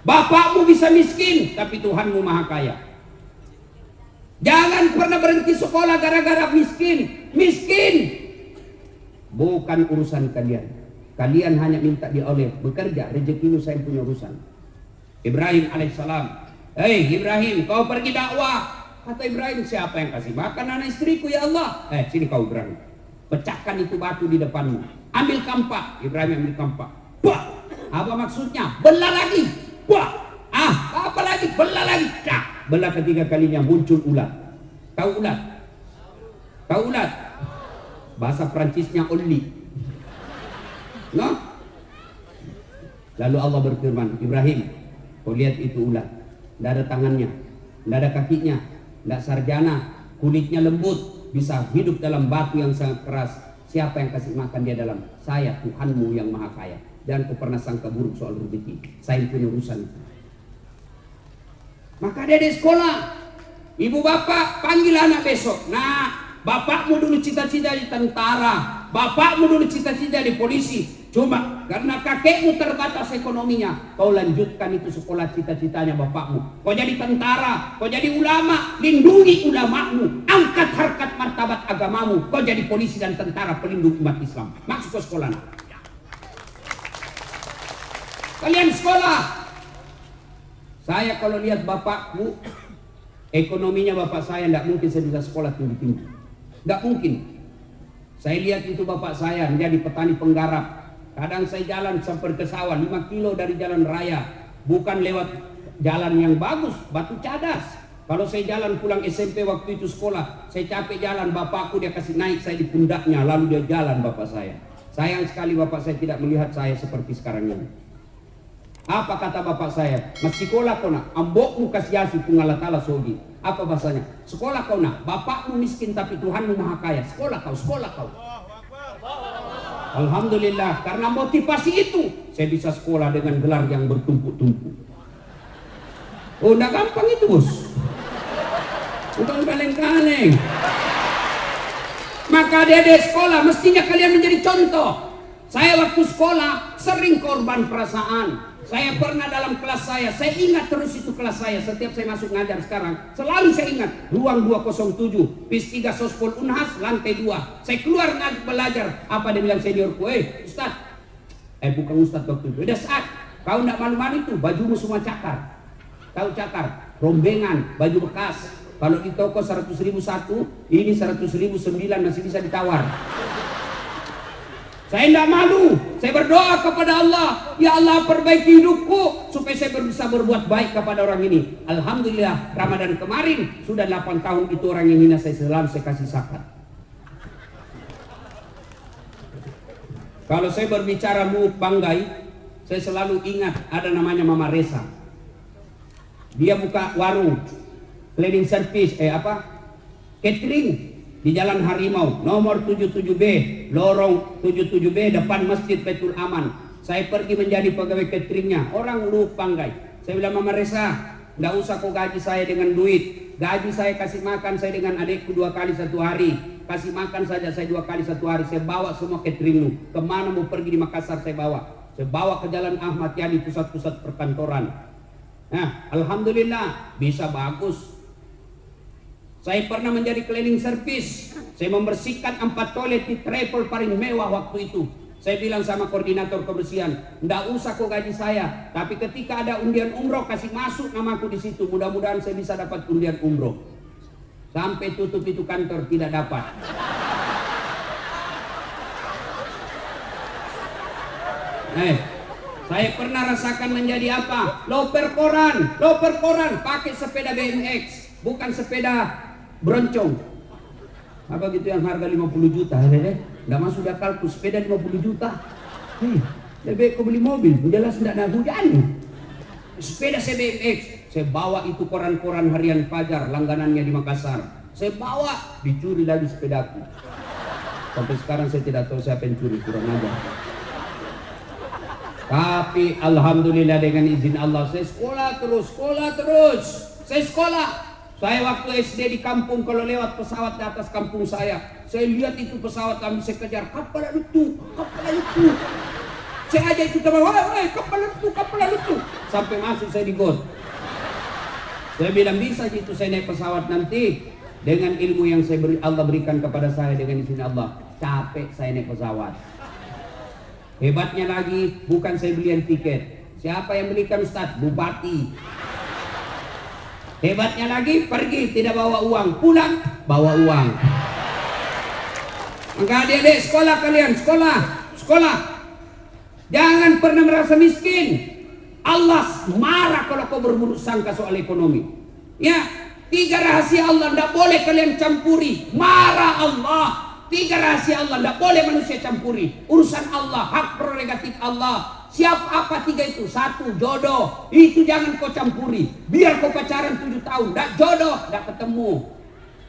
Bapakmu bisa miskin, tapi Tuhanmu maha kaya. Jangan pernah berhenti sekolah gara-gara miskin. Miskin bukan urusan kalian. Kalian hanya minta dioleh, bekerja, rezekimu saya punya urusan. Ibrahim alaihissalam, hei Ibrahim, kau pergi dakwah. Kata Ibrahim, siapa yang kasih makan anak istriku ya Allah? Sini kau Ibrahim, pecahkan itu batu di depanmu. Ambil kampak. Ibrahim ambil kampak. Bah! Apa maksudnya? Belah lagi. Bah! Apa lagi? Belah lagi. Dah. Belah ketiga kalinya muncul ulat. Tahu ulat? Tahu ulat? Bahasa Prancisnya oli. No? Lalu Allah berfirman, Ibrahim, kau lihat itu ulat. Tidak ada tangannya, tidak ada kakinya, tidak sarjana, kulitnya lembut, bisa hidup dalam batu yang sangat keras. Siapa yang kasih makan dia dalam? Saya, Tuhanmu yang maha kaya. Jangan kau pernah sangka buruk soal rezeki. Saya punya urusan. Maka dia di sekolah. Ibu bapak panggil anak besok. Nah, bapakmu dulu cita-cita di tentara, bapakmu dulu cita-cita di polisi. Cuma karena kakekmu terbatas ekonominya, kau lanjutkan itu sekolah cita-citanya bapakmu. Kau jadi tentara, kau jadi ulama, lindungi ulamamu, angkat harkat martabat agamamu. Kau jadi polisi dan tentara pelindung umat Islam. Masuk ke sekolah. Kalian sekolah. Saya kalau lihat bapakku, ekonominya bapak saya tidak mungkin saya bisa sekolah tinggi-tinggi. Tidak mungkin. Saya lihat itu bapak saya menjadi petani penggarap. Kadang saya jalan sampai ke sawah 5 kilo dari jalan raya. Bukan lewat jalan yang bagus, batu cadas. Kalau saya jalan pulang SMP waktu itu sekolah, saya capek jalan, bapakku dia kasih naik saya di pundaknya, lalu dia jalan bapak saya. Sayang sekali bapak saya tidak melihat saya seperti sekarang ini. Apa kata bapak saya? Mas sekolah kau nak, ambokmu kasih yasi pungalatala sogi. Apa bahasanya? Sekolah kau nak, bapakmu miskin tapi Tuhanmu maha kaya. Sekolah kau, sekolah kau. Alhamdulillah, karena motivasi itu saya bisa sekolah dengan gelar yang bertumpuk-tumpuk. Oh, enggak gampang itu bos. Bukan kaleng-kaleng. Maka adik-adik sekolah mestinya kalian menjadi contoh. Saya waktu sekolah sering korban perasaan. Saya pernah dalam kelas saya ingat terus itu kelas saya. Setiap saya masuk ngajar sekarang, selalu saya ingat. Ruang 207, PIS 3 Sospol Unhas, lantai 2. Saya keluar belajar. Apa dia bilang seniorku? Ustaz. Bukan Ustaz waktu itu. Udah saat, kau tidak malu-malu itu, bajumu semua cakar. Tahu cakar? Rombengan, baju bekas. Kalau di toko 100.000 satu, ini 100.000 9 masih bisa ditawar. Saya tidak malu. Saya berdoa kepada Allah, ya Allah perbaiki hidupku supaya saya bisa berbuat baik kepada orang ini. Alhamdulillah Ramadan kemarin sudah 8 tahun itu orang yang hina saya selalu saya kasih zakat. Kalau saya berbicara Banggai, saya selalu ingat ada namanya Mama Resa. Dia buka warung cleaning service catering di Jalan Harimau nomor 77B, lorong 77B depan Masjid Baitul Aman. Saya pergi menjadi pegawai cateringnya, orang Banggai. Saya bilang, Mama Resa, tidak usah kau gaji saya dengan duit. Gaji saya kasih makan saya dengan adikku 2 kali 1 hari. Kasih makan saja saya 2 kali 1 hari. Saya bawa semua cateringmu. Kemana mau pergi di Makassar saya bawa. Saya bawa ke Jalan Ahmad Yani, pusat-pusat perkantoran. Nah, alhamdulillah bisa bagus. Saya pernah menjadi cleaning service. Saya membersihkan 4 toilet di travel paling mewah waktu itu. Saya bilang sama koordinator kebersihan, ndak usah kau gaji saya, tapi ketika ada undian umroh kasih masuk namaku di situ. Mudah-mudahan saya bisa dapat undian umroh. Sampai tutup itu kantor tidak dapat. Saya pernah rasakan menjadi apa? Loper koran, pakai sepeda BMX, bukan sepeda Broncong. Apa gitu yang harga 50 juta, nggak masuk akal tuh sepeda 50 juta. Lebih aku beli mobil, jelas tidak ada hujan. Sepeda saya BMX, saya bawa itu koran-koran harian Fajar, langganannya di Makassar. Saya bawa, dicuri lagi sepedaku. Sampai sekarang saya tidak tahu siapa yang curi, kurang ajar. Tapi alhamdulillah dengan izin Allah, saya sekolah terus. Saya sekolah. Saya waktu SD di kampung, kalau lewat pesawat di atas kampung saya lihat itu pesawat, kami saya kejar, kapal itu. Saya aja itu teman, woi, kapal itu. Sampai masuk saya di got. Saya bilang bisa gitu saya naik pesawat nanti dengan ilmu yang Allah berikan kepada saya dengan izin Allah. Capek saya naik pesawat. Hebatnya lagi, bukan saya belian tiket. Siapa yang belikan Ustaz? Bupati. Hebatnya lagi, pergi tidak bawa uang, pulang bawa uang. Maka adik-adik sekolah kalian, sekolah. Jangan pernah merasa miskin. Allah marah kalau kau berburuk sangka soal ekonomi. Ya, 3 rahasia Allah tidak boleh kalian campuri. Marah Allah. 3 rahasia Allah tidak boleh manusia campuri. Urusan Allah, hak prerogatif Allah. Siapa apa 3 itu? 1, jodoh. Itu jangan kau campuri. Biar kau pacaran 7 tahun, tidak jodoh, tidak ketemu.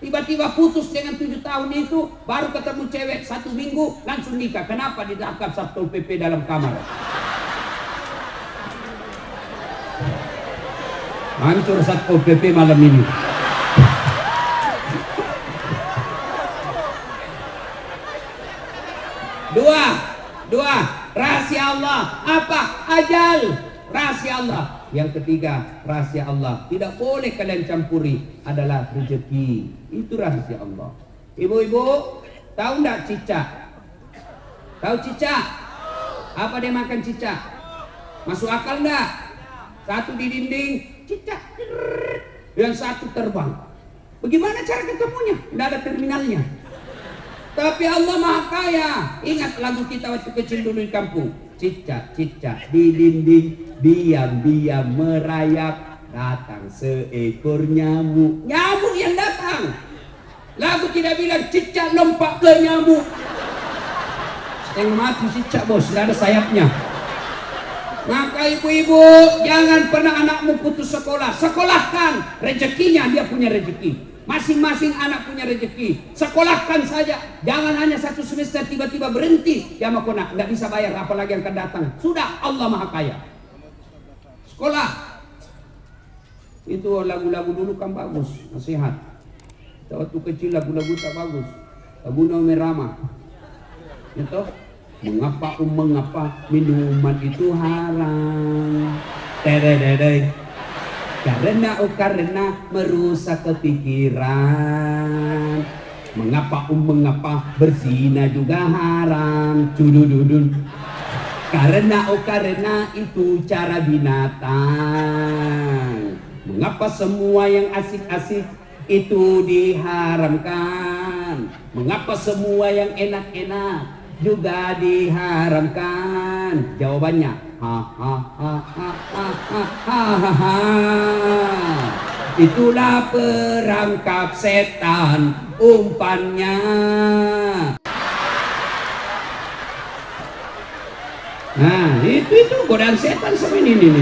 Tiba-tiba putus dengan 7 tahun itu, baru ketemu cewek 1 minggu, langsung nikah. Kenapa? Ditangkap Satpol PP dalam kamar. Hancur Satpol PP malam ini. Dua, rahasia Allah. Apa? Ajal. Rahasia Allah. Yang ketiga, rahasia Allah. Tidak boleh kalian campuri adalah rezeki. Itu rahasia Allah. Ibu-ibu, tahu enggak cicak? Tahu cicak? Apa dia makan cicak? Masuk akal enggak? Satu di dinding, cicak. Yang satu terbang. Bagaimana cara ketemunya? Tidak ada terminalnya. Tapi Allah Maha Kaya. Ingat lagu kita waktu kecil dulu di kampung. Cicak-cicak di dinding, diam-diam merayap, datang seekor nyamuk. Nyamuk yang datang. Lagu tidak bilang cicak lompat ke nyamuk. Setengah mati cicak bos, tidak ada sayapnya. Maka ibu-ibu, jangan pernah anakmu putus sekolah. Sekolahkan, rezekinya dia punya rezeki. Masing-masing anak punya rezeki. Sekolahkan saja. Jangan hanya 1 semester tiba-tiba berhenti. Ya makona nggak bisa bayar, apalagi yang akan datang. Sudah, Allah Maha Kaya. Sekolah. Itu lagu-lagu dulu kan bagus, nasihat. Waktu kecil lagu-lagu tak bagus. Lagu Naomi Rama. Itu mengapa minuman itu haram. Tererere. Karena merusak kepikiran. Mengapa berzina juga haram. Cudududun. Karena itu cara binatang. Mengapa semua yang asik-asik itu diharamkan? Mengapa semua yang enak-enak juga diharamkan? Jawabannya itulah perangkap setan umpannya. Nah itu godaan setan seperti ini.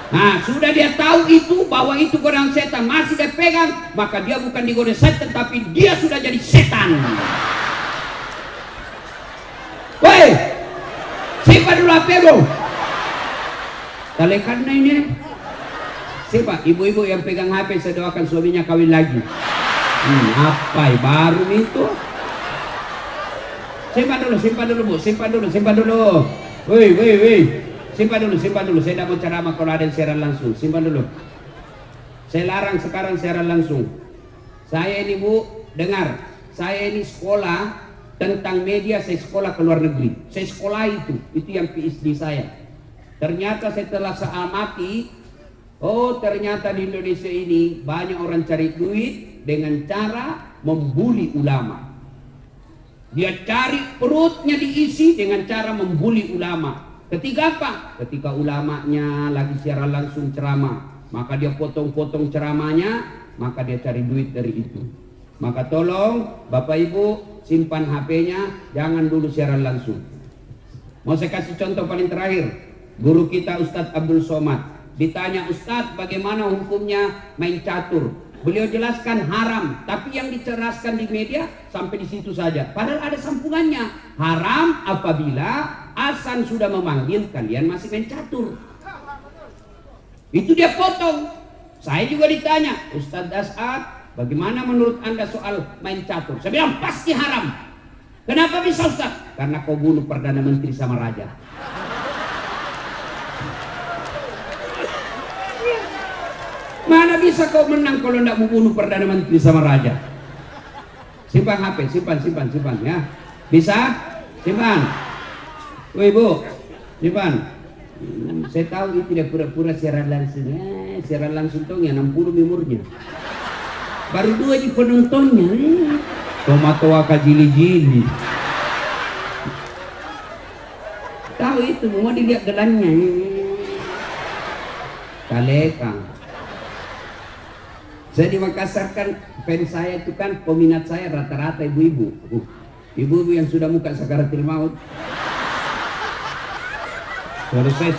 Nah sudah dia tahu itu bahwa itu godaan setan, masih dia pegang, maka dia bukan digoda setan tapi dia sudah jadi setan. Woi, siapa dulu HP bro? Kalian karena ini siapa? Ibu-ibu yang pegang HP, saya doakan suaminya kawin lagi. Apa baru itu? Simpan dulu bu, simpan dulu. Woi, simpan dulu. Saya tidak mau ceramah kalau ada yang siaran langsung. Simpan dulu. Saya larang sekarang siaran langsung. Saya ini bu, dengar. Saya ini sekolah tentang media, saya sekolah ke luar negeri. Saya sekolah itu yang PhD saya. Ternyata setelah saya amati, oh ternyata di Indonesia ini banyak orang cari duit dengan cara membuli ulama. Dia cari perutnya diisi dengan cara membuli ulama. Ketika apa? Ketika ulamanya lagi siaran langsung ceramah, maka dia potong-potong ceramahnya, maka dia cari duit dari itu. Maka tolong Bapak Ibu simpan HP-nya, jangan dulu siaran langsung. Mau saya kasih contoh paling terakhir. Guru kita Ustadz Abdul Somad ditanya, Ustadz bagaimana hukumnya main catur? Beliau jelaskan haram, tapi yang diceraskan di media sampai di situ saja. Padahal ada sambungannya. Haram apabila azan sudah memanggil kalian masih main catur. Itu dia potong. Saya juga ditanya, Ustadz As'ad, bagaimana menurut Anda soal main catur? Saya bilang pasti haram. Kenapa bisa, Ustadz? Karena kau bunuh Perdana Menteri sama Raja. Mana bisa kau menang kalau tidak membunuh Perdana Menteri sama Raja? Simpan HP, simpan ya. Bisa? Simpan. Woi Bu, simpan. Saya tahu itu dia pura-pura siaran langsung. Siaran langsung tuh ya 60 memornya. Baru 2 di penontonnya. Tomatoa kajili-jili. Tahu itu, mau dilihat gelannya. Kaleka. Saya di Makassar kan, fans saya itu kan, peminat saya rata-rata ibu-ibu. Ibu-ibu yang sudah muka sakaratil maut. Selesai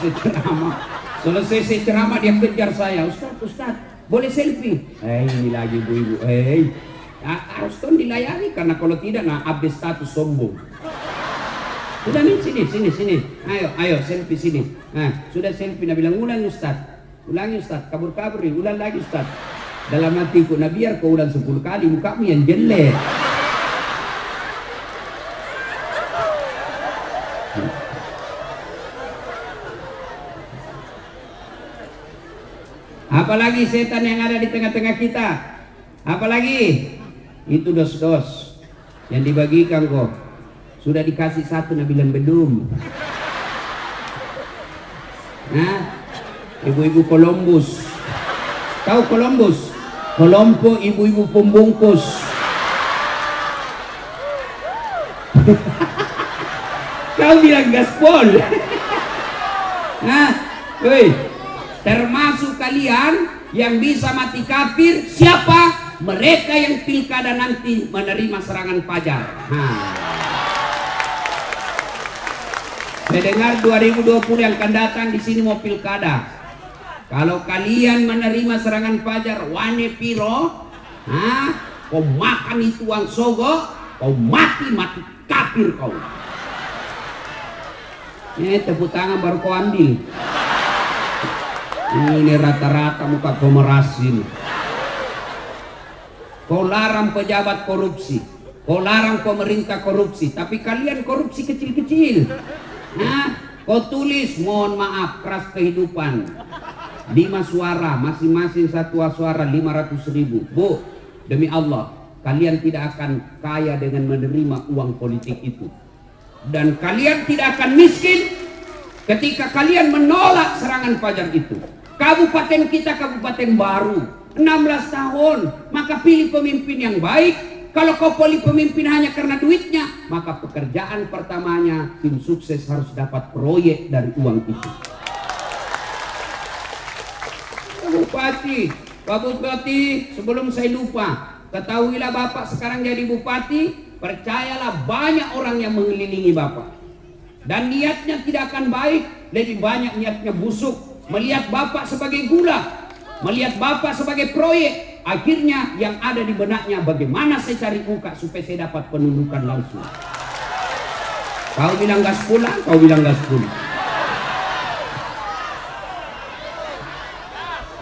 saya ceramah dia kejar saya. Ustaz, boleh selfie? Ini lagi ibu-ibu. Harus kan dilayani, karena kalau tidak, update status sombong. Sudah nih, sini. Ayo selfie sini. Nah, sudah selfie, nah bilang ulangi Ustaz, kabur-kabur nih, ulang lagi Ustaz. Dalam hatiku, nah biar kau ulang 10 kali, mukamu yang jelek. Apalagi setan yang ada di tengah-tengah kita? Apalagi? Itu dos-dos yang dibagikan kok. Sudah dikasih satu, nah bilang belum. Nah, ibu-ibu Columbus. Tahu Columbus? Kelompok ibu-ibu pembungkus. Kau bilang gaspol. Nah, woi, termasuk kalian yang bisa mati kafir siapa? Mereka yang pilkada nanti menerima serangan fajar. Saya dengar 2020 yang akan datang di sini mau pilkada. Kalau kalian menerima serangan fajar wane piro, kau makan itu uang sogo, kau mati kafir kau. Tepuk tangan baru kau ambil. Ini rata-rata muka kau merasin. Kau larang pejabat korupsi, kau larang pemerintah korupsi, tapi kalian korupsi kecil-kecil. Kau tulis mohon maaf keras kehidupan. 5 suara, masing-masing satu suara 500.000. Bu, demi Allah, kalian tidak akan kaya dengan menerima uang politik itu. Dan kalian tidak akan miskin ketika kalian menolak serangan fajar itu. Kabupaten kita kabupaten baru, 16 tahun, maka pilih pemimpin yang baik. Kalau kau pilih pemimpin hanya karena duitnya, maka pekerjaan pertamanya tim sukses harus dapat proyek dari uang itu. Pak Bupati, sebelum saya lupa, ketahuilah Bapak sekarang jadi Bupati, percayalah banyak orang yang mengelilingi Bapak. Dan niatnya tidak akan baik, lebih banyak niatnya busuk. Melihat Bapak sebagai gula, melihat Bapak sebagai proyek, akhirnya yang ada di benaknya bagaimana saya cari muka supaya saya dapat penundukan langsung. Kau bilang gas pulang, kau bilang gas pulang.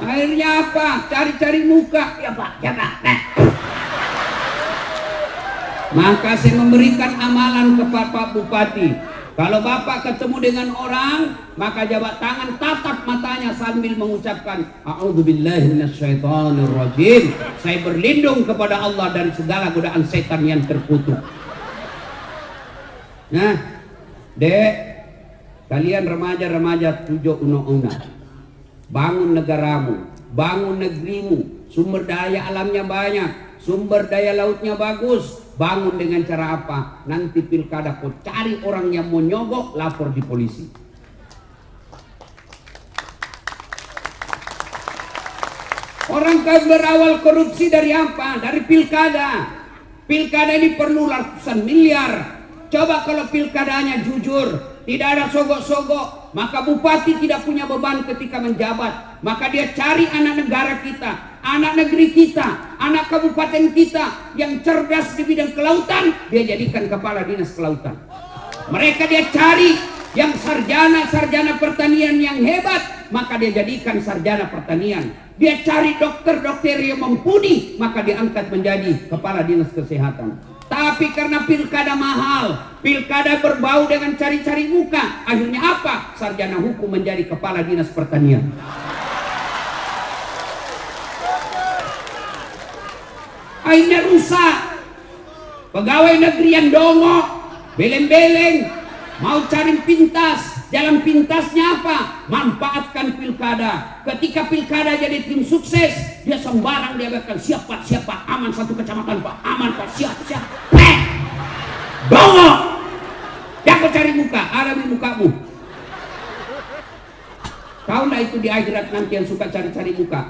Akhirnya apa? Cari-cari muka. Ya Pak, ya Pak. Maka saya memberikan amalan kepada Pak Bupati. Kalau Bapak ketemu dengan orang, maka jabat tangan, tatap matanya sambil mengucapkan A'udzubillahi minasyaitonirrajim. Saya berlindung kepada Allah dari segala godaan setan yang terkutuk. Nah, Dek, kalian remaja-remaja tujuh una-una. Bangun negaramu, bangun negerimu, sumber daya alamnya banyak, sumber daya lautnya bagus. Bangun dengan cara apa? Nanti pilkada kau cari orang yang mau nyogok, lapor di polisi. Orang kan berawal korupsi dari apa? Dari pilkada. Pilkada ini perlu ratusan miliar. Coba kalau pilkadanya jujur, tidak ada sogok-sogok. Maka bupati tidak punya beban ketika menjabat. Maka dia cari anak negara kita, anak negeri kita, anak kabupaten kita yang cerdas di bidang kelautan, dia jadikan kepala dinas kelautan. Mereka dia cari yang sarjana pertanian yang hebat, maka dia jadikan sarjana pertanian. Dia cari dokter-dokter yang mumpuni, maka diangkat menjadi kepala dinas kesehatan. Tapi karena pilkada mahal, pilkada berbau dengan cari-cari muka, akhirnya apa? Sarjana hukum menjadi kepala dinas pertanian. Akhirnya rusak. Pegawai negeri yang dongok, beleng-beleng, mau cari pintas. Jalan pintasnya apa? Manfaatkan pilkada. Ketika pilkada jadi tim sukses, dia sembarang dia bakal siap pak, aman satu kecamatan pak, aman pak, siap. Dongok. Jangan cari muka, ada di mukamu. Tahu nggak itu di akhirat nanti yang suka cari-cari muka?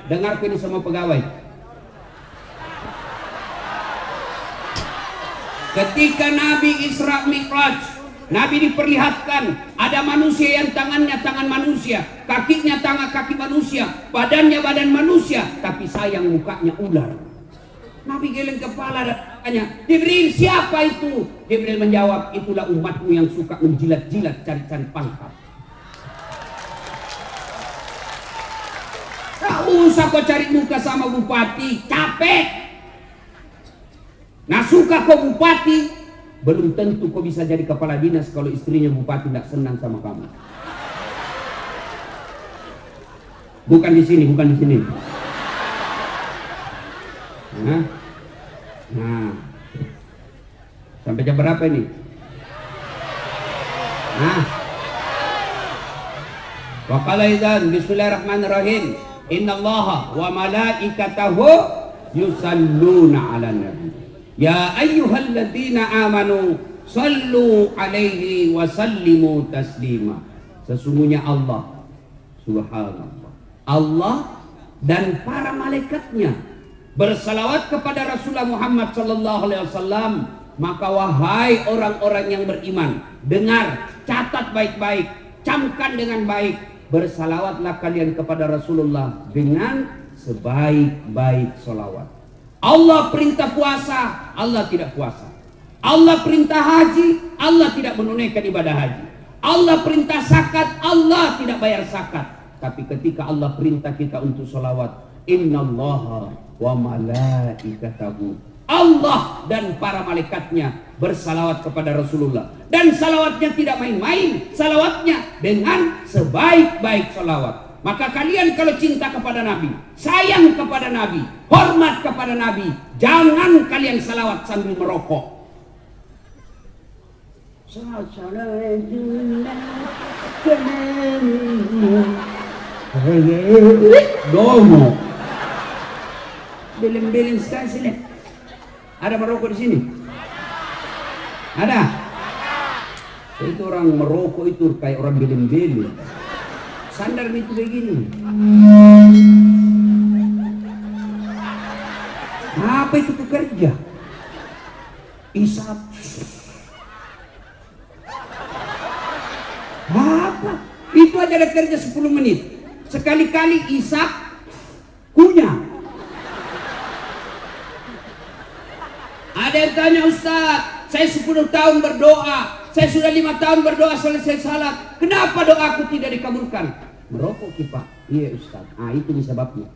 Dengar ini sama pegawai. Ketika Nabi Isra Mi'raj, Nabi diperlihatkan ada manusia yang tangannya tangan manusia, kakinya tangan kaki manusia, badannya badan manusia, tapi sayang mukanya ular. Nabi geleng kepala dan tanya, Jibril siapa itu? Jibril menjawab, itulah umatmu yang suka menjilat-jilat cari-cari pangkat. Tak usah kau cari muka sama bupati, capek. Nah suka kau bupati, belum tentu kau bisa jadi kepala dinas kalau istrinya bupati tidak senang sama kamu. Bukan di sini. Nah, sampai jam berapa ini? Wa qala idzan bismillahirrahmanirrahim. Innallaha wa malaikatahu yusalluna 'alan nabi. Ya ayyuhalladzina amanu sallu alaihi wa sallimu taslima. Sesungguhnya Allah, subhanallah, Allah dan para malaikatnya bersalawat kepada Rasulullah Muhammad sallallahu alaihi wasallam. Maka wahai orang-orang yang beriman, dengar, catat baik-baik, camkan dengan baik, bersalawatlah kalian kepada Rasulullah dengan sebaik-baik salawat. Allah perintah puasa, Allah tidak puasa. Allah perintah haji, Allah tidak menunaikan ibadah haji. Allah perintah zakat, Allah tidak bayar zakat. Tapi ketika Allah perintah kita untuk salawat, innallaha wa malaikatahu, Allah dan para malaikatnya bersalawat kepada Rasulullah. Dan salawatnya tidak main-main, salawatnya dengan sebaik-baik salawat. Maka kalian kalau cinta kepada Nabi, sayang kepada Nabi, hormat kepada Nabi, jangan kalian salawat sambil merokok. Domo. Beleng-beleng sekali sini. Ada merokok di sini? Ada? Itu orang merokok itu kayak orang beleng-beleng. Sandar itu begini. Apa itu pekerja? Isap. Apa? Itu aja ada kerja 10 menit. Sekali-kali isap, kunyah. Ada yang tanya, Ustaz, saya 10 tahun berdoa, saya sudah 5 tahun berdoa selesai salat, kenapa doaku tidak dikabulkan? Merokok Pak. Iya Ustaz. Itu sebabnya.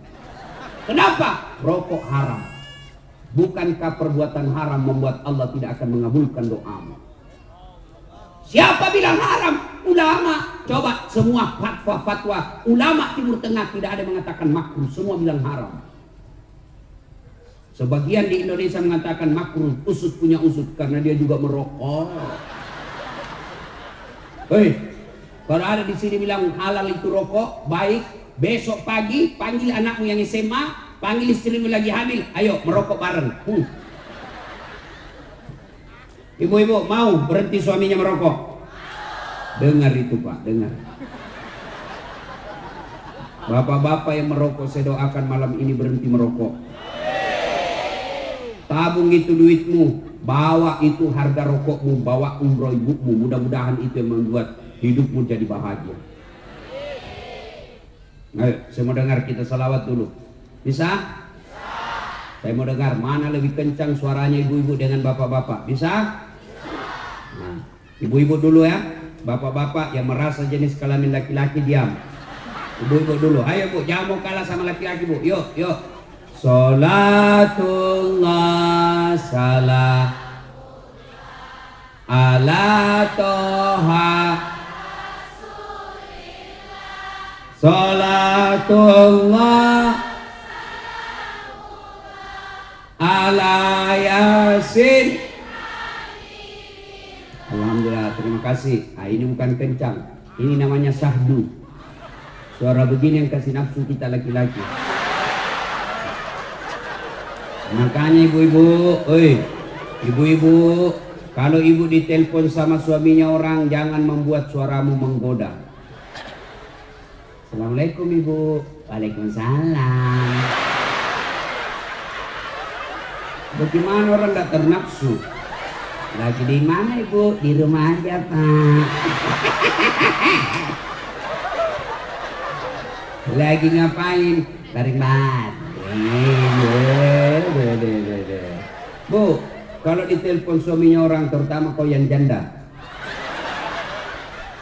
Kenapa? Rokok haram. Bukankah perbuatan haram membuat Allah tidak akan mengabulkan doamu? Siapa bilang haram? Ulama. Coba semua fatwa ulama Timur Tengah tidak ada yang mengatakan makruh, semua bilang haram. Sebagian di Indonesia mengatakan makruh, usut punya usut karena dia juga merokok. Hei, kalau ada di sini bilang halal itu rokok, baik, besok pagi panggil anakmu yang SMA, panggil istrimu lagi hamil, ayo merokok bareng. Ibu-ibu mau berhenti suaminya merokok? Dengar itu Pak, dengar. Bapak-bapak yang merokok, saya doakan malam ini berhenti merokok. tabung itu duitmu, bawa itu harga rokokmu, bawa umroh ibumu. Mudah-mudahan itu yang membuat hidupmu jadi bahagia. Ayo, saya mau dengar kita salawat dulu. Bisa? Saya mau dengar mana lebih kencang suaranya ibu-ibu dengan bapak-bapak. Bisa? Nah, ibu-ibu dulu ya. Bapak-bapak yang merasa jenis kelamin laki-laki diam. Ibu-ibu dulu. Ayo bu, jangan mau kalah sama laki-laki bu. Yuk, yuk. Salatullah salam ala toha. Salatullah ala yasin. Alhamdulillah, terima kasih. Nah, ini bukan kencang, ini namanya syahdu. Suara begini yang kasih nafsu kita laki-laki. Makanya ibu-ibu, ibu-ibu, kalau ibu ditelepon sama suaminya orang, jangan membuat suaramu menggoda. Assalamualaikum ibu. Waalaikumsalam. Bagaimana orang tidak ternafsu? Lagi di mana ibu? Di rumah aja pak. Lagi ngapain? Tarik bat. Bu, kalau ditelepon suaminya orang, terutama kau yang janda,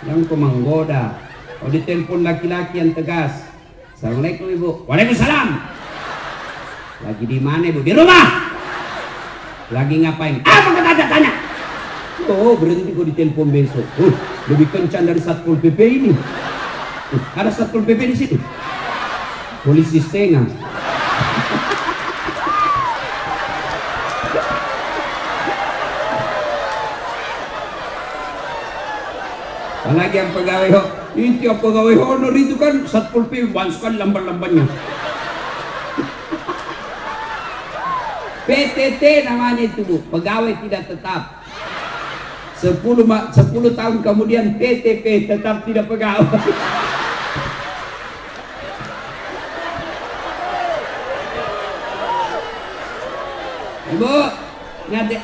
yang kau menggoda. Kalau ditelepon laki-laki yang tegas, assalamualaikum ibu. Waalaikumsalam. Lagi di mana ibu? Di rumah. Lagi ngapain? Apa kata tanya? Oh, berhenti kau ditelepon besok. Lebih kencang dari Satpol PP ini. Ada Satpol PP di situ. Polisi setengah. Lagi yang pegawai itu yang pegawai honor itu kan Satpol PP banyak sekali lamban-lambannya. PTT namanya itu bu, pegawai tidak tetap. 10 tahun kemudian PTP, tetap tidak pegawai. Ibu, ngerti?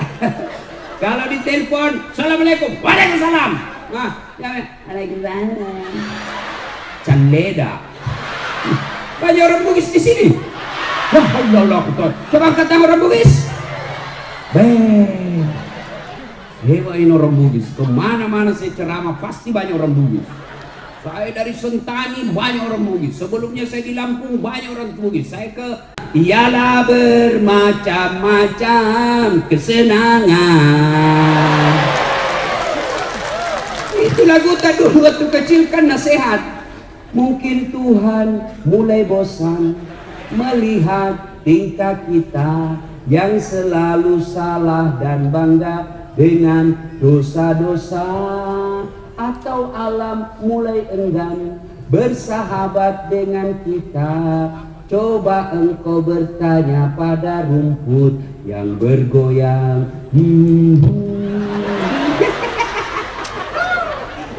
Kalau ditelepon, assalamualaikum, waalaikumsalam. Nah, waalaikumsalam. Candeda. Banyak orang Bugis di sini. Wah, Allah, coba kata orang Bugis. Hebat ini orang Bugis. Kemana-mana saya ceramah pasti banyak orang Bugis. Saya dari Sentani banyak orang Bugis. Sebelumnya saya di Lampung banyak orang Bugis. Saya ke ialah bermacam-macam kesenangan. Itu lagu tadi dulu waktu kecil kan nasihat. Mungkin Tuhan mulai bosan melihat tingkah kita yang selalu salah dan bangga dengan dosa-dosa, atau alam mulai enggan bersahabat dengan kita. Coba engkau bertanya pada rumput yang bergoyang.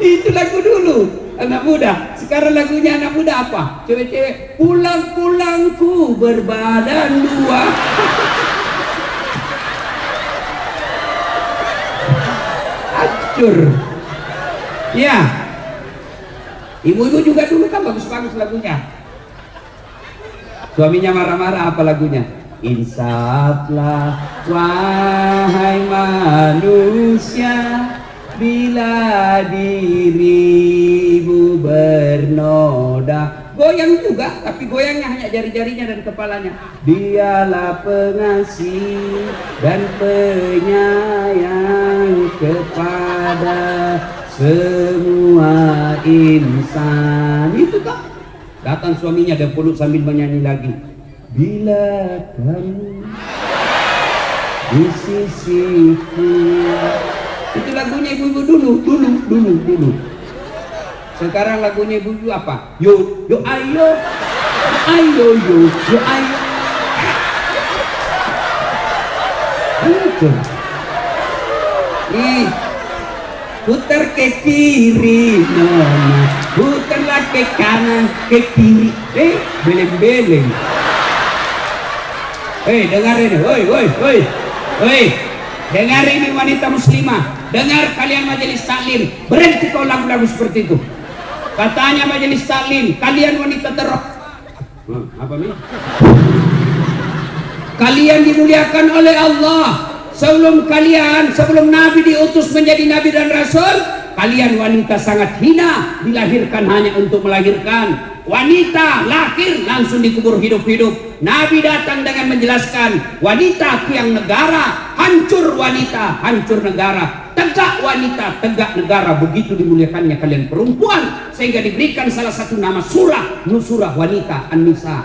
Itu lagu dulu anak muda. Sekarang lagunya anak muda apa? Cewek-cewek, pulang-pulangku berbadan dua. Hancur. Ya, ibu-ibu juga dulu kan bagus-bagus lagunya. Suaminya marah-marah, apa lagunya? Insaflah wahai manusia, bila dirimu bernoda. Goyang juga, tapi goyangnya hanya jari-jarinya dan kepalanya. Dialah pengasih dan penyayang kepada semua insan. Itu kok. Datang suaminya dan peluk sambil menyanyi lagi. Bila kamu di sisiku. Itu lagunya ibu-ibu dulu. Sekarang lagunya ibu-ibu apa? Yo ayo, yo ayo. Itu. Nih, putar ke kiri, nona. Putarlah ke kanan, ke kiri. Beleng-beleng. Dengar ini, woi, dengar ini wanita muslimah, dengar kalian majelis taklim, berhenti kau lagu-lagu seperti itu. Katanya majelis taklim, kalian wanita apa nih? Kalian dimuliakan oleh Allah. Sebelum Nabi diutus menjadi Nabi dan Rasul, kalian wanita sangat hina, dilahirkan hanya untuk melahirkan. Wanita lahir langsung dikubur hidup-hidup. Nabi datang dengan menjelaskan, wanita tiang negara, hancur wanita, hancur negara. Tegak wanita, tegak negara. Begitu dimuliakannya kalian perempuan, sehingga diberikan salah satu nama surah, Nusurah wanita, An-Nisa.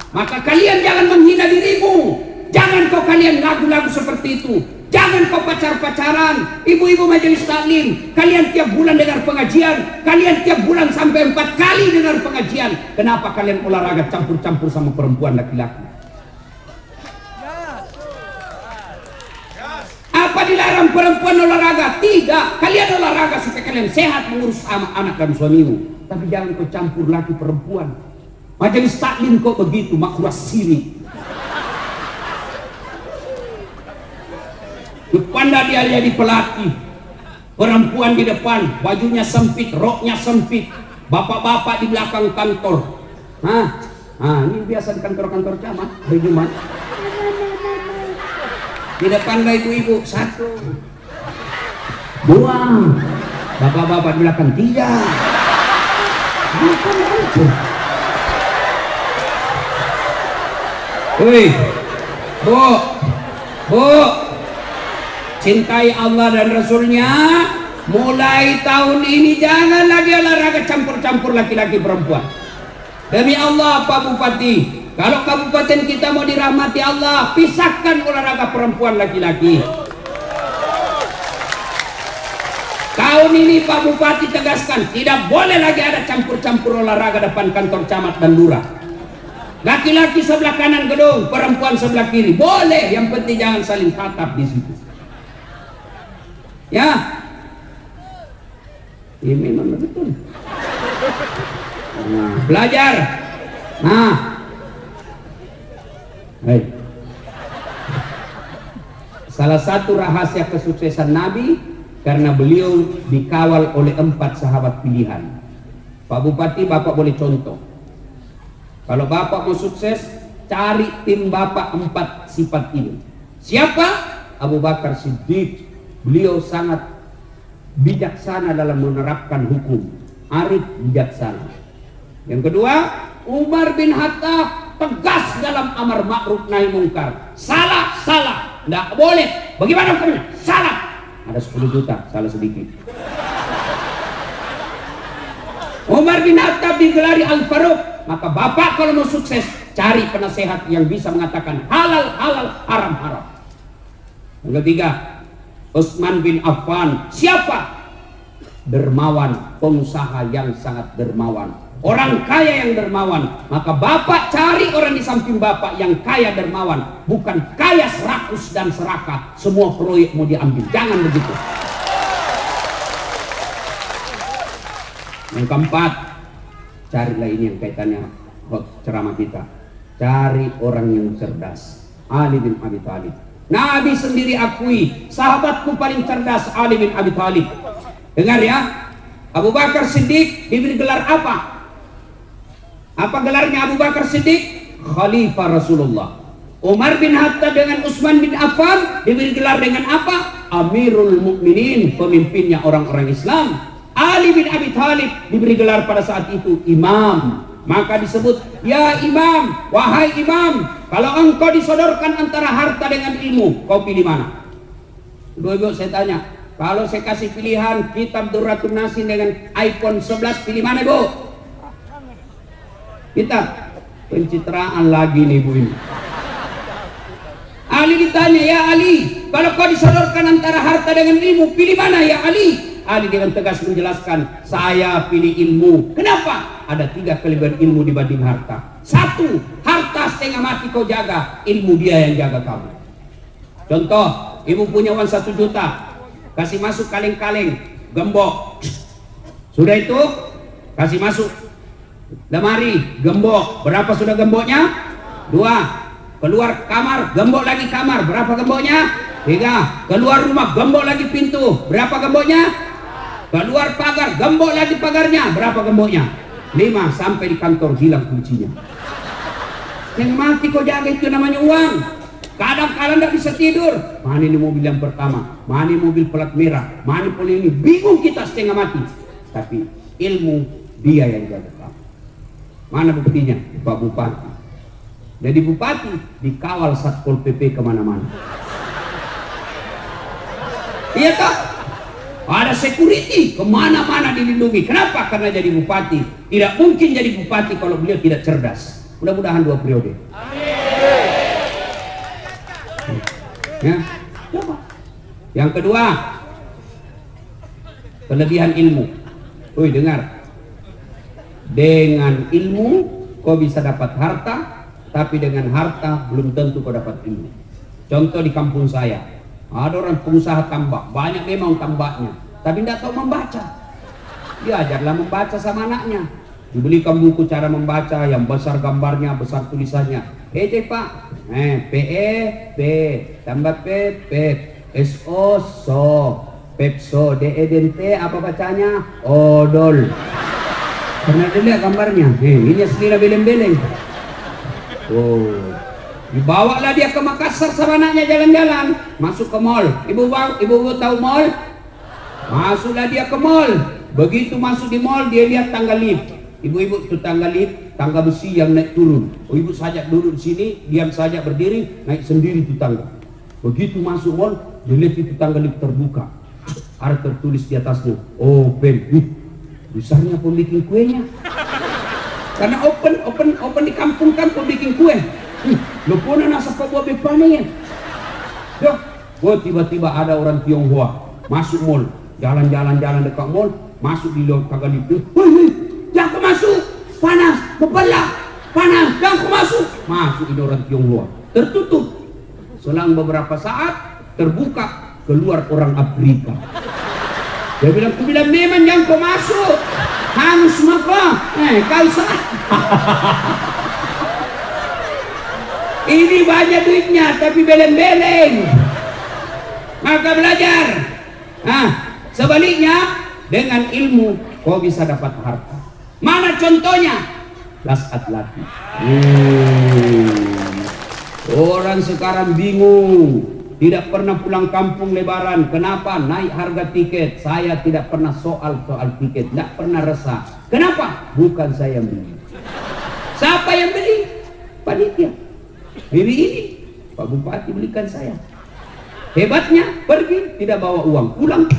Maka kalian jangan menghina dirimu. Jangan kau kalian lagu-lagu seperti itu. Jangan kau pacar-pacaran. Ibu-ibu majelis taklim, kalian tiap bulan dengar pengajian. Kalian tiap bulan sampai 4 kali dengar pengajian. Kenapa kalian olahraga campur-campur sama perempuan laki-laki? Apa dilarang perempuan olahraga? Tidak. Kalian olahraga supaya kalian sehat mengurus sama anak dan suamimu. Tapi jangan kau campur laki perempuan. Majelis taklim kok begitu, makhluk siri. Depan dia jadi pelatih, perempuan di depan, bajunya sempit, roknya sempit, bapak-bapak di belakang kantor. Ini biasa di kantor-kantor camat, hari Jumat. Di depan ibu-ibu, 1, 2, bapak-bapak di belakang 3. Bukan aja. Woi, Bu, cintai Allah dan Rasulnya. Mulai tahun ini jangan lagi olahraga campur-campur laki-laki perempuan. Demi Allah Pak Bupati, kalau kabupaten kita mau dirahmati Allah, pisahkan olahraga perempuan laki-laki. Tahun ini Pak Bupati tegaskan, tidak boleh lagi ada campur-campur olahraga depan kantor camat dan lurah. Laki-laki sebelah kanan gedung, perempuan sebelah kiri. Boleh, yang penting jangan saling tatap di situ. Ya, ini memang betul. Belajar. Salah satu rahasia kesuksesan Nabi karena beliau dikawal oleh 4 sahabat pilihan. Pak Bupati, Bapak boleh contoh. Kalau Bapak mau sukses, cari tim Bapak 4 sifat ini. Siapa? Abu Bakar Siddiq. Beliau sangat bijaksana dalam menerapkan hukum. Arif, bijaksana. Yang kedua, Umar bin Khattab tegas dalam amar ma'ruf nahi mungkar. Salah, tidak boleh. Bagaimana hukumnya? Salah. Ada 10 juta, salah sedikit. Umar bin Khattab digelari Al-Faruq. Maka Bapak kalau mau sukses, cari penasehat yang bisa mengatakan halal, haram, haram. Yang ketiga, Utsman bin Affan. Siapa? Dermawan, pengusaha yang sangat dermawan, orang kaya yang dermawan. Maka Bapak cari orang di samping Bapak yang kaya dermawan, bukan kaya serakus dan serakah, semua proyek mau diambil. Jangan begitu. Yang keempat, carilah ini yang kaitannya ceramah kita. Cari orang yang cerdas. Ali bin Abi Thalib. Nabi sendiri akui, sahabatku paling cerdas Ali bin Abi Thalib. Dengar ya, Abu Bakar Siddiq diberi gelar apa? Apa gelarnya Abu Bakar Siddiq? Khalifah Rasulullah. Umar bin Khattab dengan Utsman bin Affan diberi gelar dengan apa? Amirul Mukminin, pemimpinnya orang-orang Islam. Ali bin Abi Thalib diberi gelar pada saat itu Imam. Maka disebut, ya Imam, wahai Imam, kalau engkau disodorkan antara harta dengan ilmu, kau pilih mana? Ibu-ibu, saya tanya, kalau saya kasih pilihan kitab Durratun Nasin dengan iPhone 11, pilih mana, Bu? Kita pencitraan lagi nih, Bu ini. Ali ditanya, ya Ali, kalau kau disodorkan antara harta dengan ilmu, pilih mana ya Ali? Ali dengan tegas menjelaskan, saya pilih ilmu. Kenapa? Ada 3 kelebihan ilmu dibanding harta. 1, harta setengah mati kau jaga, ilmu dia yang jaga kamu. Contoh, ibu punya uang 1 juta, kasih masuk kaleng-kaleng, gembok. Sudah itu, kasih masuk lemari, gembok. Berapa sudah gemboknya? 2. Keluar kamar, gembok lagi kamar. Berapa gemboknya? 3. Keluar rumah, gembok lagi pintu. Berapa gemboknya? Keluar pagar, gembok lagi pagarnya. Berapa gemboknya? 5. Sampai di kantor hilang kuncinya. Yang mati kau jaga, itu namanya uang. Kadang-kadang tidak bisa tidur. Mana ini mobil yang pertama? Mana ini mobil plat merah? Mana poli ini? Bingung kita setengah mati. Tapi ilmu dia yang jaga. Mana buktinya? Pak Bupati. Jadi bupati dikawal Satpol PP kemana-mana. Iya tak? Ada security kemana-mana dilindungi. Kenapa? Karena jadi bupati. Tidak mungkin jadi bupati kalau beliau tidak cerdas. Mudah-mudahan 2 periode. Ya, coba. Yang kedua, kelebihan ilmu. Woi, dengar. Dengan ilmu kau bisa dapat harta, tapi dengan harta belum tentu kau dapat ilmu. Contoh di kampung saya, ada orang pengusaha tambak, banyak memang tambaknya, tapi tidak tahu membaca. Diajarlah membaca sama anaknya. Dibelikan buku cara membaca yang besar gambarnya, besar tulisannya. Pak, PE, P, tambah P, SO, SO, Pepso, DE dan T, apa bacanya? Odol. Pernah dilihat gambarnya? Ini aslinya beleng-beleng. Oh, dibawalah dia ke Makassar sama anaknya jalan-jalan, masuk ke mall. Ibu tahu mall? Masuklah dia ke mall. Begitu masuk di mall, dia lihat tangga lift. Ibu-ibu itu tangga lift, tangga besi yang naik turun. Oh, ibu sajak duduk di sini, diam saja berdiri, naik sendiri itu tangga. Begitu masuk mall, dia lihat itu tangga lift terbuka. Ada tertulis di atasnya, open. Besarnya pun bikin kuenya. Karena open di kampung kan pun bikin kue. Lo pun nasa buat bepane ya. Tiba-tiba ada orang Tionghoa masuk mall, jalan-jalan dekat mall, masuk di luar tangga lift. Jangan kau masuk, panas, bebelah, panas, jangan kau masuk. Masuk ini orang Tionghoa, tertutup. Selang beberapa saat terbuka, keluar orang Afrika. Dia bilang, aku bilang memang jangan kau masuk. Hangus maka, kau salah. Ini banyak duitnya, tapi beleng-beleng. Maka belajar. Sebaliknya, dengan ilmu kau bisa dapat harta. Mana contohnya? Las Atlati. Orang sekarang bingung, tidak pernah pulang kampung lebaran. Kenapa? Naik harga tiket. Saya tidak pernah soal tiket, tidak pernah resah. Kenapa? Bukan saya yang beli. Siapa yang beli? Panitia. Ini Pak Bupati belikan saya. Hebatnya, pergi tidak bawa uang, pulang.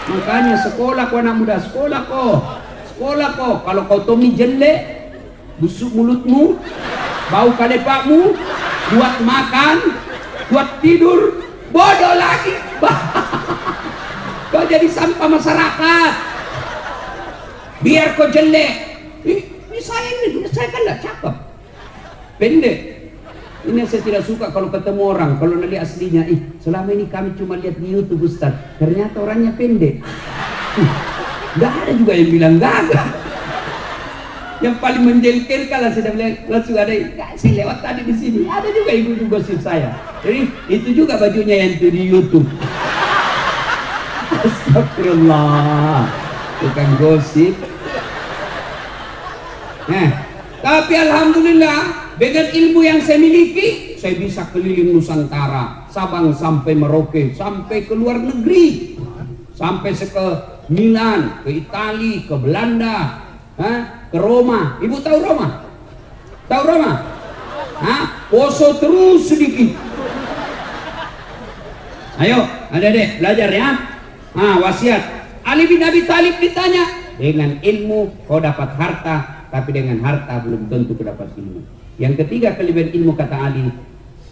Makanya sekolah kau anak muda, sekolah kau. Kalau kau Tommy jelek, busuk mulutmu, bau kalepakmu, buat makan, buat tidur, bodoh lagi. Kau jadi sampah masyarakat. Biar kau jelek. Ini saya kan tidak cakep, pendek. Ini yang saya tidak suka kalau ketemu orang, kalau nanti aslinya, selama ini kami cuma lihat di YouTube Ustaz, ternyata orangnya pendek. Nggak ada juga yang bilang gagah. Yang paling menjengkelkan lah, saya bilang langsung ada, saya lewat tadi di sini, ada juga ibu gosip saya. Jadi itu juga bajunya yang itu di YouTube. Astagfirullah, bukan gosip. Tapi alhamdulillah, dengan ilmu yang saya miliki, saya bisa keliling Nusantara, Sabang sampai Merauke, sampai ke luar negeri, sampai ke Milan, ke Italia, ke Belanda, ke Roma. Ibu tahu Roma? Tahu Roma? Poso terus sedikit. Ayo, adik-adik belajar ya. Wasiat. Ali bin Abi Thalib ditanya, dengan ilmu kau dapat harta, tapi dengan harta belum tentu kau dapat ilmu. Yang ketiga kelebihan ilmu, kata Ali,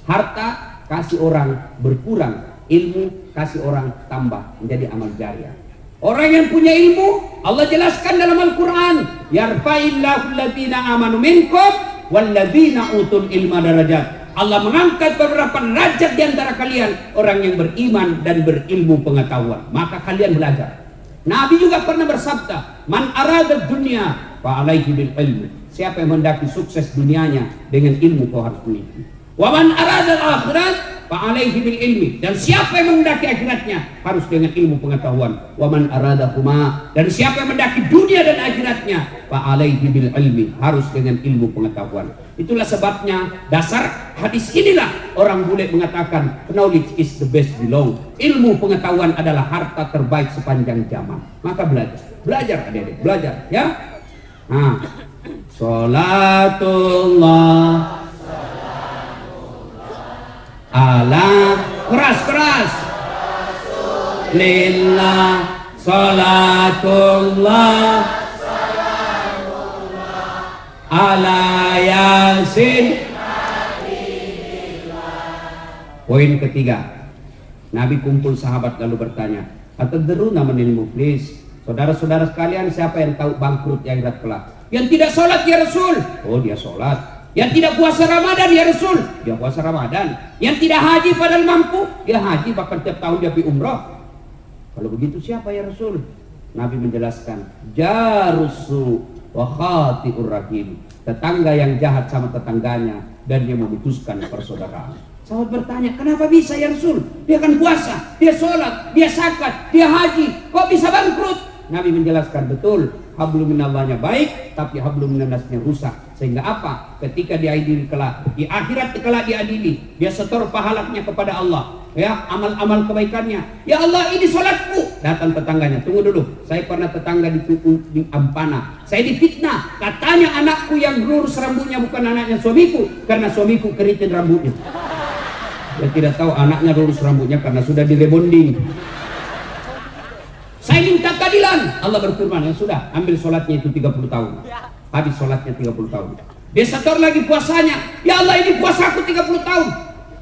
harta kasih orang berkurang, ilmu kasih orang tambah menjadi amal jariah. Orang yang punya ilmu, Allah jelaskan dalam Al-Quran, yarfa'illahu alladziina amanu minkum walladziina utul ilma darajat. Allah mengangkat beberapa derajat di antara kalian, orang yang beriman dan berilmu pengetahuan. Maka kalian belajar. Nabi juga pernah bersabda, man arada dunya fa alaihi bil ilmi. Siapa yang mendaki sukses dunianya, dengan ilmu kau harus memiliki. Wa man arada akhirat fa alaihi bil ilmi. Dan siapa yang mendaki akhiratnya, harus dengan ilmu pengetahuan. Wa man arada huma. Dan siapa yang mendaki dunia dan akhiratnya, fa alaihi bil ilmi, harus dengan ilmu pengetahuan. Itulah sebabnya dasar hadis inilah orang bule mengatakan knowledge is the best below. Ilmu pengetahuan adalah harta terbaik sepanjang zaman. Maka belajar adik-adik, belajar ya. Nah, sholatullah ala keras lillah, sholatullah ala yasin. Poin ketiga, Nabi kumpul sahabat lalu bertanya, atadruna manil muflis? Saudara-saudara sekalian, siapa yang tahu bangkrut yang akhirat kelak? Yang tidak sholat ya Rasul. Oh, dia sholat. Yang tidak puasa Ramadan ya Rasul. Dia puasa Ramadan. Yang tidak haji padahal mampu, dia haji, bahkan tiap tahun dia pergi umrah. Kalau begitu siapa ya Rasul? Nabi menjelaskan, jarusu wa khati'ur rahim. Tetangga yang jahat sama tetangganya dan dia memutuskan persaudaraan. Sahabat bertanya, kenapa bisa ya Rasul? Dia kan puasa, dia sholat, dia zakat, dia haji, kok bisa bangkrut? Nabi menjelaskan, betul, hablum minallahnya baik, tapi hablum minannasnya rusak. Sehingga apa? Ketika diadili kelak, di akhirat kelak diadili, dia setor pahalanya kepada Allah, ya, amal-amal kebaikannya. Ya Allah, ini sholatku. Datang tetangganya, tunggu dulu, saya pernah tetangga di Ampana, saya difitnah, katanya anakku yang lurus rambutnya bukan anaknya suamiku, karena suamiku keriting rambutnya. Dia tidak tahu anaknya lurus rambutnya karena sudah direbonding. Saya minta keadilan. Allah berfirman, ya sudah, ambil sholatnya itu 30 tahun. Habis sholatnya 30 tahun. Dia setor lagi puasanya. Ya Allah, ini puasaku 30 tahun.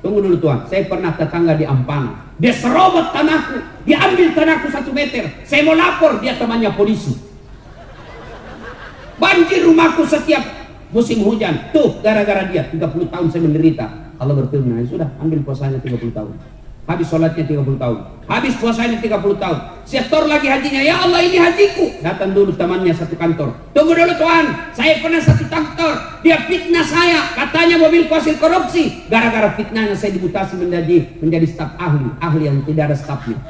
Tunggu dulu Tuhan, saya pernah tetangga di Ampana. Dia serobot tanahku. Dia ambil tanahku 1 meter. Saya mau lapor, dia temannya polisi. Banjir rumahku setiap musim hujan. Tuh, gara-gara dia 30 tahun saya menderita. Allah berfirman, ya sudah, ambil puasanya 30 tahun. Habis sholatnya 30 tahun. Habis puasanya 30 tahun. Setor lagi hajinya. Ya Allah, ini hajiku. Datang dulu temannya satu kantor. Tunggu dulu Tuhan, saya pernah satu kantor. Dia fitnah saya. Katanya mobil hasil korupsi. Gara-gara fitnahnya saya dimutasi menjadi staf ahli. Ahli yang tidak ada stafnya.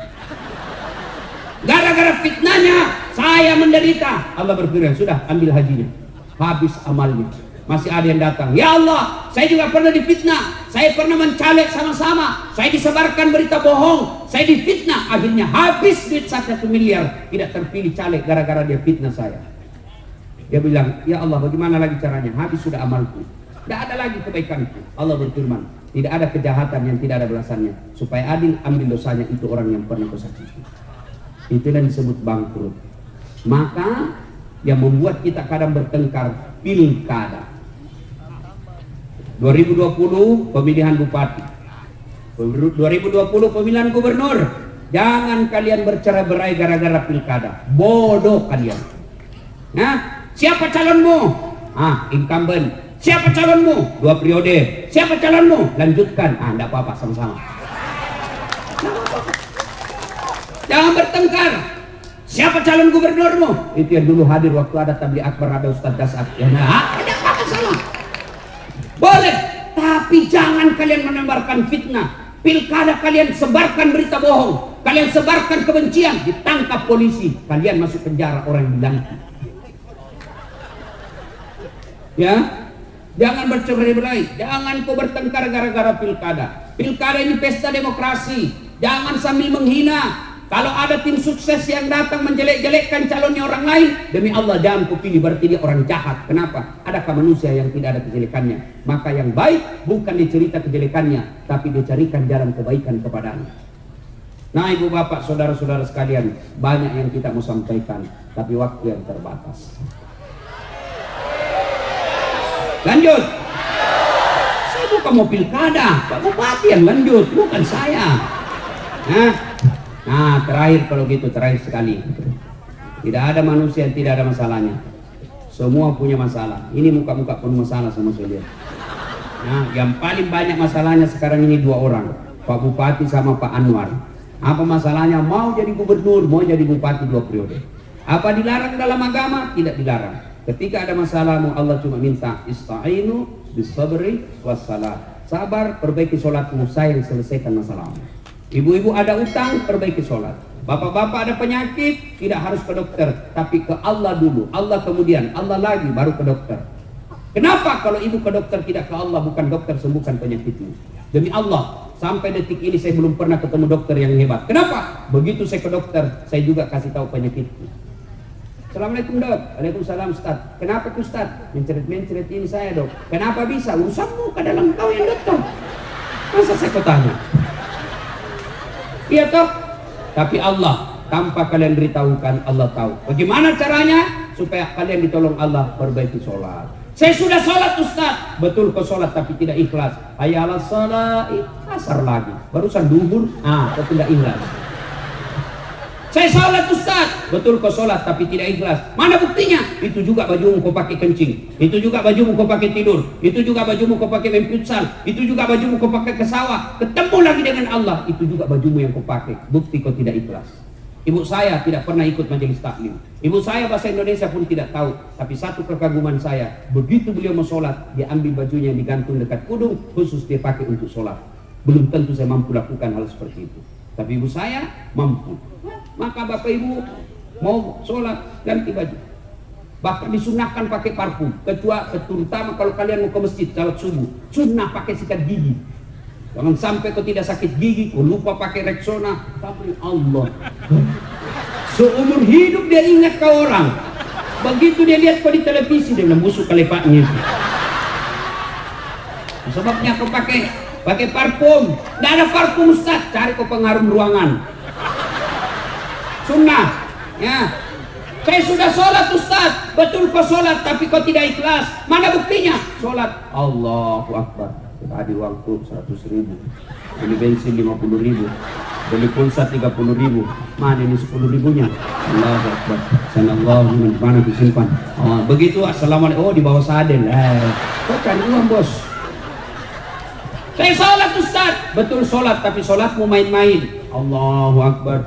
Gara-gara fitnahnya saya menderita. Allah berfirman, sudah, ambil hajinya. Habis amalnya. Masih ada yang datang. Ya Allah, saya juga pernah difitnah. Saya pernah mencalek sama-sama. Saya disebarkan berita bohong. Saya difitnah. Akhirnya habis duit 1 miliar. Tidak terpilih caleg gara-gara dia fitnah saya. Dia bilang, ya Allah, bagaimana lagi caranya? Habis sudah amalku. Tidak ada lagi kebaikanku. Allah berfirman, tidak ada kejahatan yang tidak ada balasannya. Supaya adil, ambil dosanya itu orang yang pernah kau sakiti. Itulah yang disebut bangkrut. Maka yang membuat kita kadang bertengkar, pilkada. 2020 pemilihan bupati, 2020 pemilihan gubernur. Jangan kalian bercerai-berai gara-gara pilkada. Bodoh kalian. Nah, siapa calonmu? Incumbent. Siapa calonmu? 2 periode. Siapa calonmu? Lanjutkan. Enggak apa-apa, sama-sama. Jangan bertengkar. Siapa calon gubernurmu? Itu yang dulu hadir waktu ada tabligh akbar, ada Ustaz Dasar. Ya, nah, ada apa salah? Boleh, tapi jangan kalian menebarkan fitnah. Pilkada kalian sebarkan berita bohong, kalian sebarkan kebencian, ditangkap polisi, kalian masuk penjara, orang bilang. Ya, jangan bercerai-berai, jangan kau bertengkar gara-gara pilkada. Pilkada ini pesta demokrasi, jangan sambil menghina. Kalau ada tim sukses yang datang menjelek-jelekkan calonnya orang lain, demi Allah jangan kau pilih, berarti dia orang jahat. Kenapa? Adakah manusia yang tidak ada kejelekannya? Maka yang baik bukan dicerita kejelekannya, tapi dicarikan jalan kebaikan kepadanya. Nah, ibu bapak, saudara-saudara sekalian, banyak yang kita mau sampaikan, tapi waktu yang terbatas. Lanjut. Saya bukan mau pilkada, Pak Bupati yang lanjut, bukan saya. Nah, terakhir kalau gitu, terakhir sekali. Tidak ada manusia yang tidak ada masalahnya. Semua punya masalah. Ini muka-muka pun masalah sama saya. Nah, yang paling banyak masalahnya sekarang ini 2 orang, Pak Bupati sama Pak Anwar. Apa masalahnya mau jadi gubernur, mau jadi bupati 2 periode? Apa dilarang dalam agama? Tidak dilarang. Ketika ada masalahmu, Allah cuma minta ista'inu bisabri wassalah. Sabar, perbaiki sholatmu, saya yang selesaikan masalahmu. Ibu-ibu ada utang, perbaiki sholat. Bapak-bapak ada penyakit, tidak harus ke dokter, tapi ke Allah dulu. Allah kemudian, Allah lagi, baru ke dokter. Kenapa kalau ibu ke dokter tidak ke Allah, bukan dokter sembuhkan penyakitmu? Demi Allah, sampai detik ini saya belum pernah ketemu dokter yang hebat. Kenapa? Begitu saya ke dokter, saya juga kasih tahu penyakitku. Assalamualaikum dok. Waalaikumsalam Ustaz. Kenapa tuh Ustaz? Mencret-mencret ini saya dok. Kenapa bisa? Urusanmu kadang kau yang dokter. Masa saya kau tanya? Iya toh? Tapi Allah, tanpa kalian beritahukan, Allah tahu. Bagaimana caranya? Supaya kalian ditolong Allah, perbaiki sholat. Saya sudah sholat Ustaz. Betul kau sholat tapi tidak ikhlas. Hayya 'alas shalah, asar lagi. Barusan duhur, kau tidak ikhlas. Saya sholat Ustaz. Betul kau sholat tapi tidak ikhlas. Mana buktinya? Itu juga bajumu kau pakai kencing. Itu juga bajumu kau pakai tidur. Itu juga bajumu kau pakai main futsal. Itu juga bajumu kau pakai ke sawah. Ketemu lagi dengan Allah. Itu juga bajumu yang kau pakai. Bukti kau tidak ikhlas. Ibu saya tidak pernah ikut majelis taklim. Ibu saya bahasa Indonesia pun tidak tahu. Tapi satu kekaguman saya, begitu beliau mau sholat, dia ambil bajunya yang digantung dekat kudung, khusus dia pakai untuk sholat. Belum tentu saya mampu lakukan hal seperti itu. Tapi ibu saya mampu. Maka bapak ibu mau sholat, ganti baju. Bahkan disunahkan pakai parfum. Terutama kalau kalian mau ke masjid salat subuh, sunnah pakai sikat gigi. Jangan sampai kau tidak sakit gigi, kau lupa pakai Rexona. Tapi Allah, seumur hidup dia ingat kau orang. Begitu dia lihat kau di televisi, dia bilang busuk kelepaknya itu. Sebabnya kau pakai parfum. Tidak ada parfum Ustaz, cari kau pengharum ruangan. Sunnah, ya. Saya sudah sholat Ustaz. Betul kau sholat, tapi kau tidak ikhlas. Mana buktinya? Sholat, Allahu Akbar. Tadi uang tuh 100.000, beli bensin 50.000, beli pulsa 30.000. Mana ini 10.000-nya? Allahu Akbar. Sanallahu mana disimpan? Begitu assalamualaikum. Di bawah sadel. Kau cari uang bos. Saya sholat Ustaz. Betul sholat, tapi sholatmu main-main. Allahu Akbar.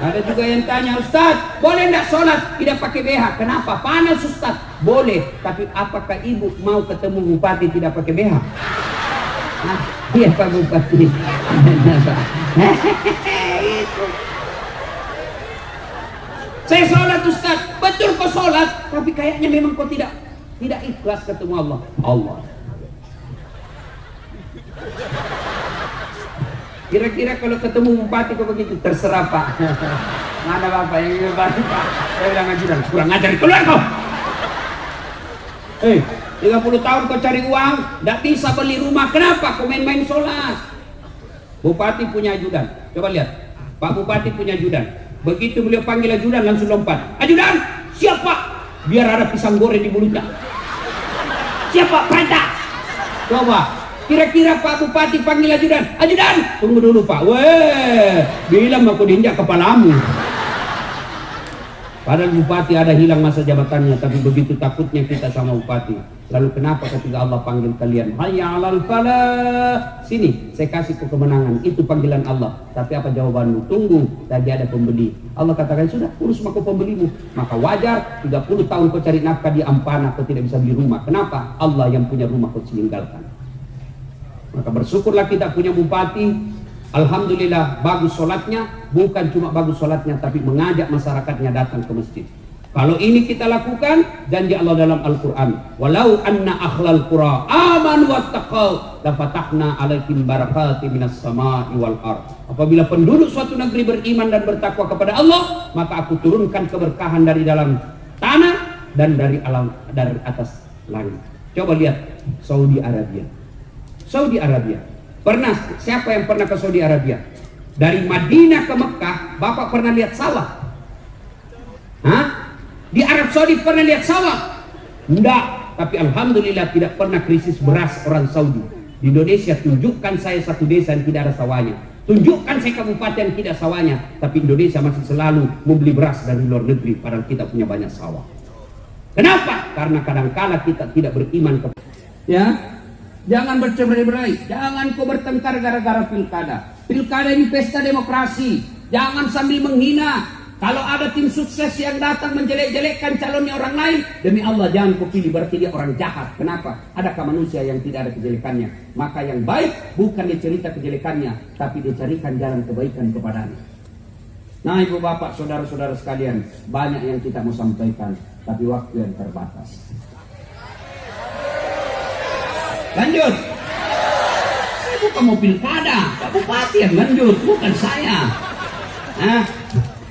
Ada juga yang tanya, Ustaz, boleh enggak sholat tidak pakai BH? Kenapa? Panas Ustaz. Boleh, tapi apakah ibu mau ketemu bupati tidak pakai BH? Iya Pak Bupati. Saya sholat Ustaz. Betul kau sholat, tapi kayaknya memang kau tidak ikhlas ketemu Allah. Kira-kira kalau ketemu bupati kok begitu? Terserah Pak. Mana Bapak yang ingin bupati Pak? Saya bilang ajudan, kurang ajar, keluar kau. 30 tahun kau cari uang, tidak bisa beli rumah. Kenapa? Kau main-main sholat. Bupati punya ajudan. Coba lihat, Pak Bupati punya ajudan. Begitu beliau panggil ajudan langsung lompat. Ajudan, siapa? Biar ada pisang goreng di mulutnya. Siapa? Perintah. Coba. Kira-kira Pak Bupati panggil ajudan. Ajudan, tunggu dulu Pak. Bilang aku diinjak kepalamu. Padahal Bupati ada hilang masa jabatannya, tapi begitu takutnya kita sama Bupati. Lalu kenapa ketika Allah panggil kalian, hayya 'alal falah, sini saya kasih kau kemenangan. Itu panggilan Allah. Tapi apa jawabanmu? Tunggu, tadi ada pembeli. Allah katakan sudah urus maka pembelimu. Maka wajar 30 tahun kau cari nafkah di Ampana kau tidak bisa beli rumah. Kenapa? Allah yang punya rumah kau tinggalkan. Maka bersyukurlah kita punya bupati. Alhamdulillah bagus sholatnya. Bukan cuma bagus sholatnya, tapi mengajak masyarakatnya datang ke masjid. Kalau ini kita lakukan, janji Allah dalam Al-Quran, walau anna akhlal qura amanu wattaqau lafatahna alaihim barakati minas sama'i wal ard. Apabila penduduk suatu negeri beriman dan bertakwa kepada Allah, maka aku turunkan keberkahan dari dalam tanah dan dari atas langit. Coba lihat Saudi Arabia. Siapa yang pernah ke Saudi Arabia? Dari Madinah ke Mekah, Bapak pernah lihat sawah? Di Arab Saudi pernah lihat sawah? Enggak, tapi alhamdulillah tidak pernah krisis beras orang Saudi. Di Indonesia tunjukkan saya satu desa yang tidak ada sawahnya. Tunjukkan saya kabupaten yang tidak sawahnya. Tapi Indonesia masih selalu membeli beras dari luar negeri, padahal kita punya banyak sawah. Kenapa? Karena kadang-kala kita tidak beriman kepada. Ya, jangan bercerai-berai, jangan kau bertengkar gara-gara pilkada. Pilkada ini pesta demokrasi. Jangan sambil menghina. Kalau ada tim sukses yang datang menjelek-jelekkan calonnya orang lain, demi Allah jangan kau pilih, berarti dia orang jahat. Kenapa? Adakah manusia yang tidak ada kejelekannya? Maka yang baik bukan dia cerita kejelekannya, tapi dia carikan jalan kebaikan kepadanya. Nah, ibu bapak, saudara-saudara sekalian, banyak yang kita mau sampaikan, tapi waktu yang terbatas. Lanjut. Saya bukan mau pilkada, Pak Bupati yang lanjut, bukan saya.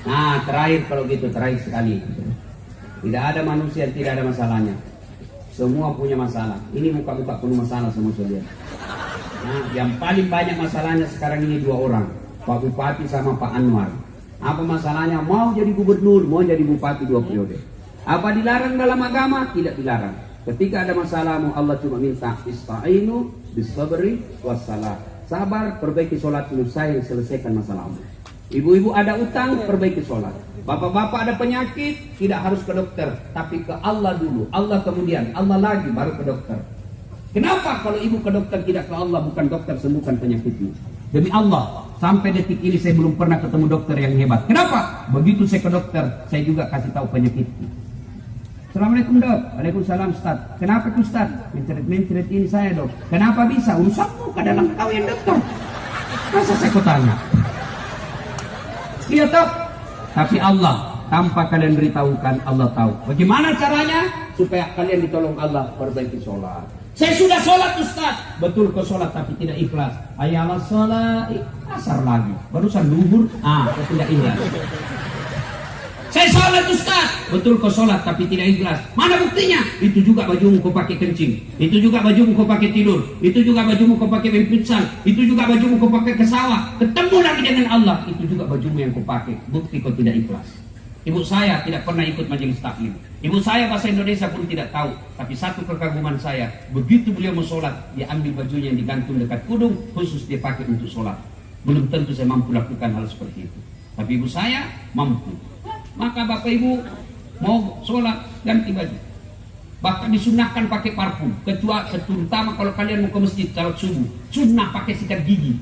Nah, terakhir kalau gitu, terakhir sekali. Tidak ada manusia yang tidak ada masalahnya. Semua punya masalah. Ini muka-muka penuh masalah semua saudara. Nah, yang paling banyak masalahnya sekarang ini dua orang, Pak Bupati sama Pak Anwar. Apa masalahnya? Mau jadi gubernur, mau jadi bupati 2 periode. Apa dilarang dalam agama? Tidak dilarang. Ketika ada masalahmu, Allah cuma minta ista'inu bisabri wassalah. Sabar, perbaiki sholatmu, saya selesaikan masalahmu. Ibu-ibu ada utang, perbaiki sholat. Bapak-bapak ada penyakit, tidak harus ke dokter, tapi ke Allah dulu. Allah kemudian, Allah lagi, baru ke dokter. Kenapa kalau ibu ke dokter tidak ke Allah, bukan dokter sembuhkan penyakitmu? Demi Allah, sampai detik ini saya belum pernah ketemu dokter yang hebat. Kenapa? Begitu saya ke dokter, saya juga kasih tahu penyakitku. Assalamualaikum dok. Waalaikumsalam Ustaz. Kenapa Ustaz? Mencret ini saya dok. Kenapa bisa? Urusanmu ke dalam kau yang dokter. Masa saya tanya? Iya dok. Tapi Allah, tanpa kalian beritahukan, Allah tahu. Bagaimana caranya? Supaya kalian ditolong Allah, perbaiki sholat. Saya sudah sholat Ustaz. Betul kau sholat tapi tidak ikhlas. Ayalah sholat, asar lagi. Barusan luhur, kau tidak ikhlas. Saya sholat Ustaz. Betul kau sholat tapi tidak ikhlas. Mana buktinya? Itu juga bajumu kau pakai kencing. Itu juga bajumu kau pakai tidur. Itu juga bajumu kau pakai main futsal. Itu juga bajumu kau pakai ke sawah. Ketemu lagi dengan Allah. Itu juga bajumu yang kau pakai. Bukti kau tidak ikhlas. Ibu saya tidak pernah ikut majelis taklim. Ibu saya bahasa Indonesia pun tidak tahu. Tapi satu kekaguman saya, begitu beliau mau sholat, dia ambil bajunya yang digantung dekat kudung, khusus dia pakai untuk sholat. Belum tentu saya mampu lakukan hal seperti itu. Tapi ibu saya mampu. Maka bapak ibu mau sholat, ganti baju. Bahkan disunahkan pakai parfum. Terutama kalau kalian mau ke masjid salat subuh, sunnah pakai sikat gigi.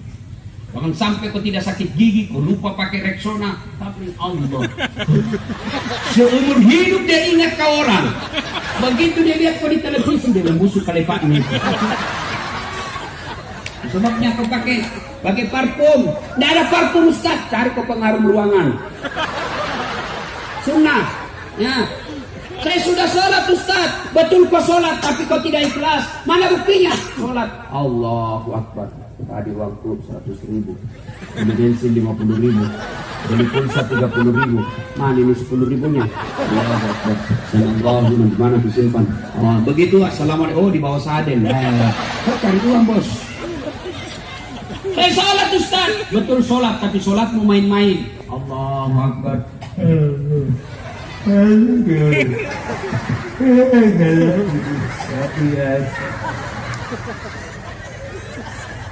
Jangan sampai kau tidak sakit gigi, kau lupa pakai Rexona. Tapi Allah, seumur hidup dia ingat kau orang. Begitu dia lihat kau di televisi, dia membusuk kali Pak ini. Sebabnya kau pakai parfum. Tidak ada parfum Ustaz, cari kau pengharum ruangan. Sunnah. Ya. Saya sudah sholat Ustaz. Betul kau sholat, tapi kau tidak ikhlas. Mana buktinya? Sholat. Allahu Akbar. Tadi uang klub 100.000, beli bensin 50.000, beli pulsa 30.000. Mana ini 10.000-nya? Allahu Akbar. Mana disimpan? Begitu. Assalamualaikum. Oh, di bawah saden. Kau cari uang bos. Saya sholat Ustaz. Betul sholat, tapi sholatmu main-main. Allahu Akbar.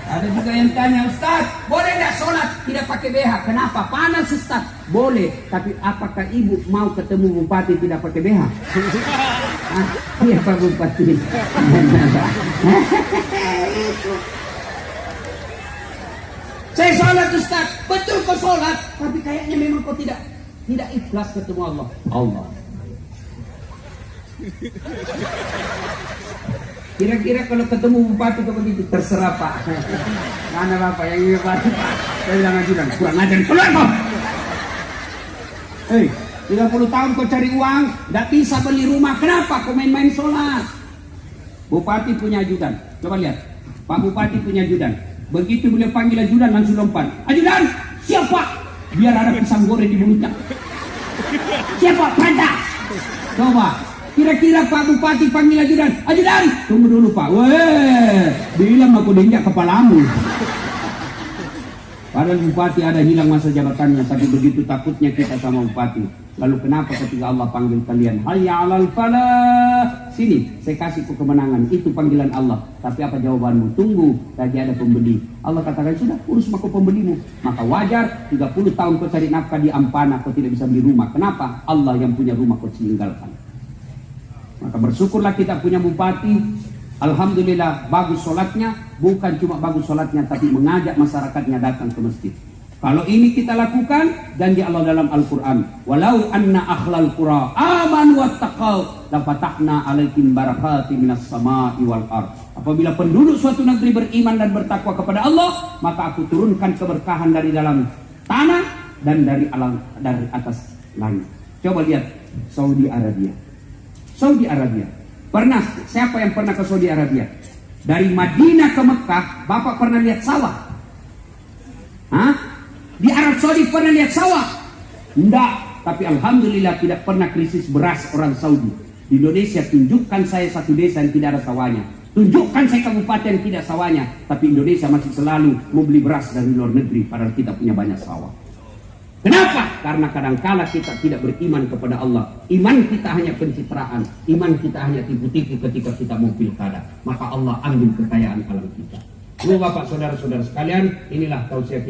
Ada juga yang tanya, Ustaz, boleh nggak sholat tidak pakai BH? Kenapa? Panas Ustaz. Boleh, tapi apakah ibu mau ketemu bupati tidak pakai BH? Iya Pak Bupati. Saya sholat Ustaz, betul kau sholat, tapi kayaknya memang kau tidak ikhlas ketemu Allah. Kira-kira kalau ketemu bupati kau begitu, terserah Pak. Mana Bapak yang ini Pak? Saya bilang ajudan, kurang ajar, keluar kau. 30 tahun kau cari uang, tidak bisa beli rumah, kenapa kau main-main sholat? Bupati punya ajudan, coba lihat, Pak Bupati punya ajudan. Begitu beliau panggil ajudan langsung lompat. Ajudan, siapa? Biar ada pisang goreng di mulutnya. Siapa? Perintah. Coba. Kira-kira Pak Bupati panggil ajudan. Ajudan, tunggu dulu Pak. Weh, bilang aku diinjak kepalamu. Padahal Bupati ada hilang masa jabatannya, tapi begitu takutnya kita sama Bupati. Lalu kenapa ketika Allah panggil kalian, hayya 'alal falah, sini saya kasih kemenangan, itu panggilan Allah. Tapi apa jawabanmu? Tunggu, lagi ada pembeli. Allah katakan, sudah urus maka pembelimu. Maka wajar 30 tahun kau cari nafkah di Ampana, kau tidak bisa beli rumah. Kenapa? Allah yang punya rumah kau tinggalkan. Maka bersyukurlah kita punya bupati. Alhamdulillah bagus sholatnya, bukan cuma bagus sholatnya, tapi mengajak masyarakatnya datang ke masjid. Kalau ini kita lakukan, janji Allah dalam Al-Quran, walau anna akhlal qura aman wattaqau lafatahna alaikum barakati minas sama'i wal ard. Apabila penduduk suatu negeri beriman dan bertakwa kepada Allah, maka aku turunkan keberkahan dari dalam tanah dan dari atas langit. Coba lihat Saudi Arabia. Saudi Arabia. Pernah, siapa yang pernah ke Saudi Arabia? Dari Madinah ke Mekah, Bapak pernah lihat sawah? Hah? Di Arab Saudi pernah lihat sawah? Enggak, tapi Alhamdulillah tidak pernah krisis beras orang Saudi. Di Indonesia tunjukkan saya satu desa yang tidak ada sawahnya. Tunjukkan saya kabupaten yang tidak sawahnya. Tapi Indonesia masih selalu membeli beras dari luar negeri, padahal kita punya banyak sawah. Kenapa? Karena kadangkala kita tidak beriman kepada Allah. Iman kita hanya pencitraan. Iman kita hanya tipu-tipu ketika kita mau pilkada. Maka Allah ambil kekayaan alam kita. Bapak, saudara-saudara sekalian, inilah tausiah kita.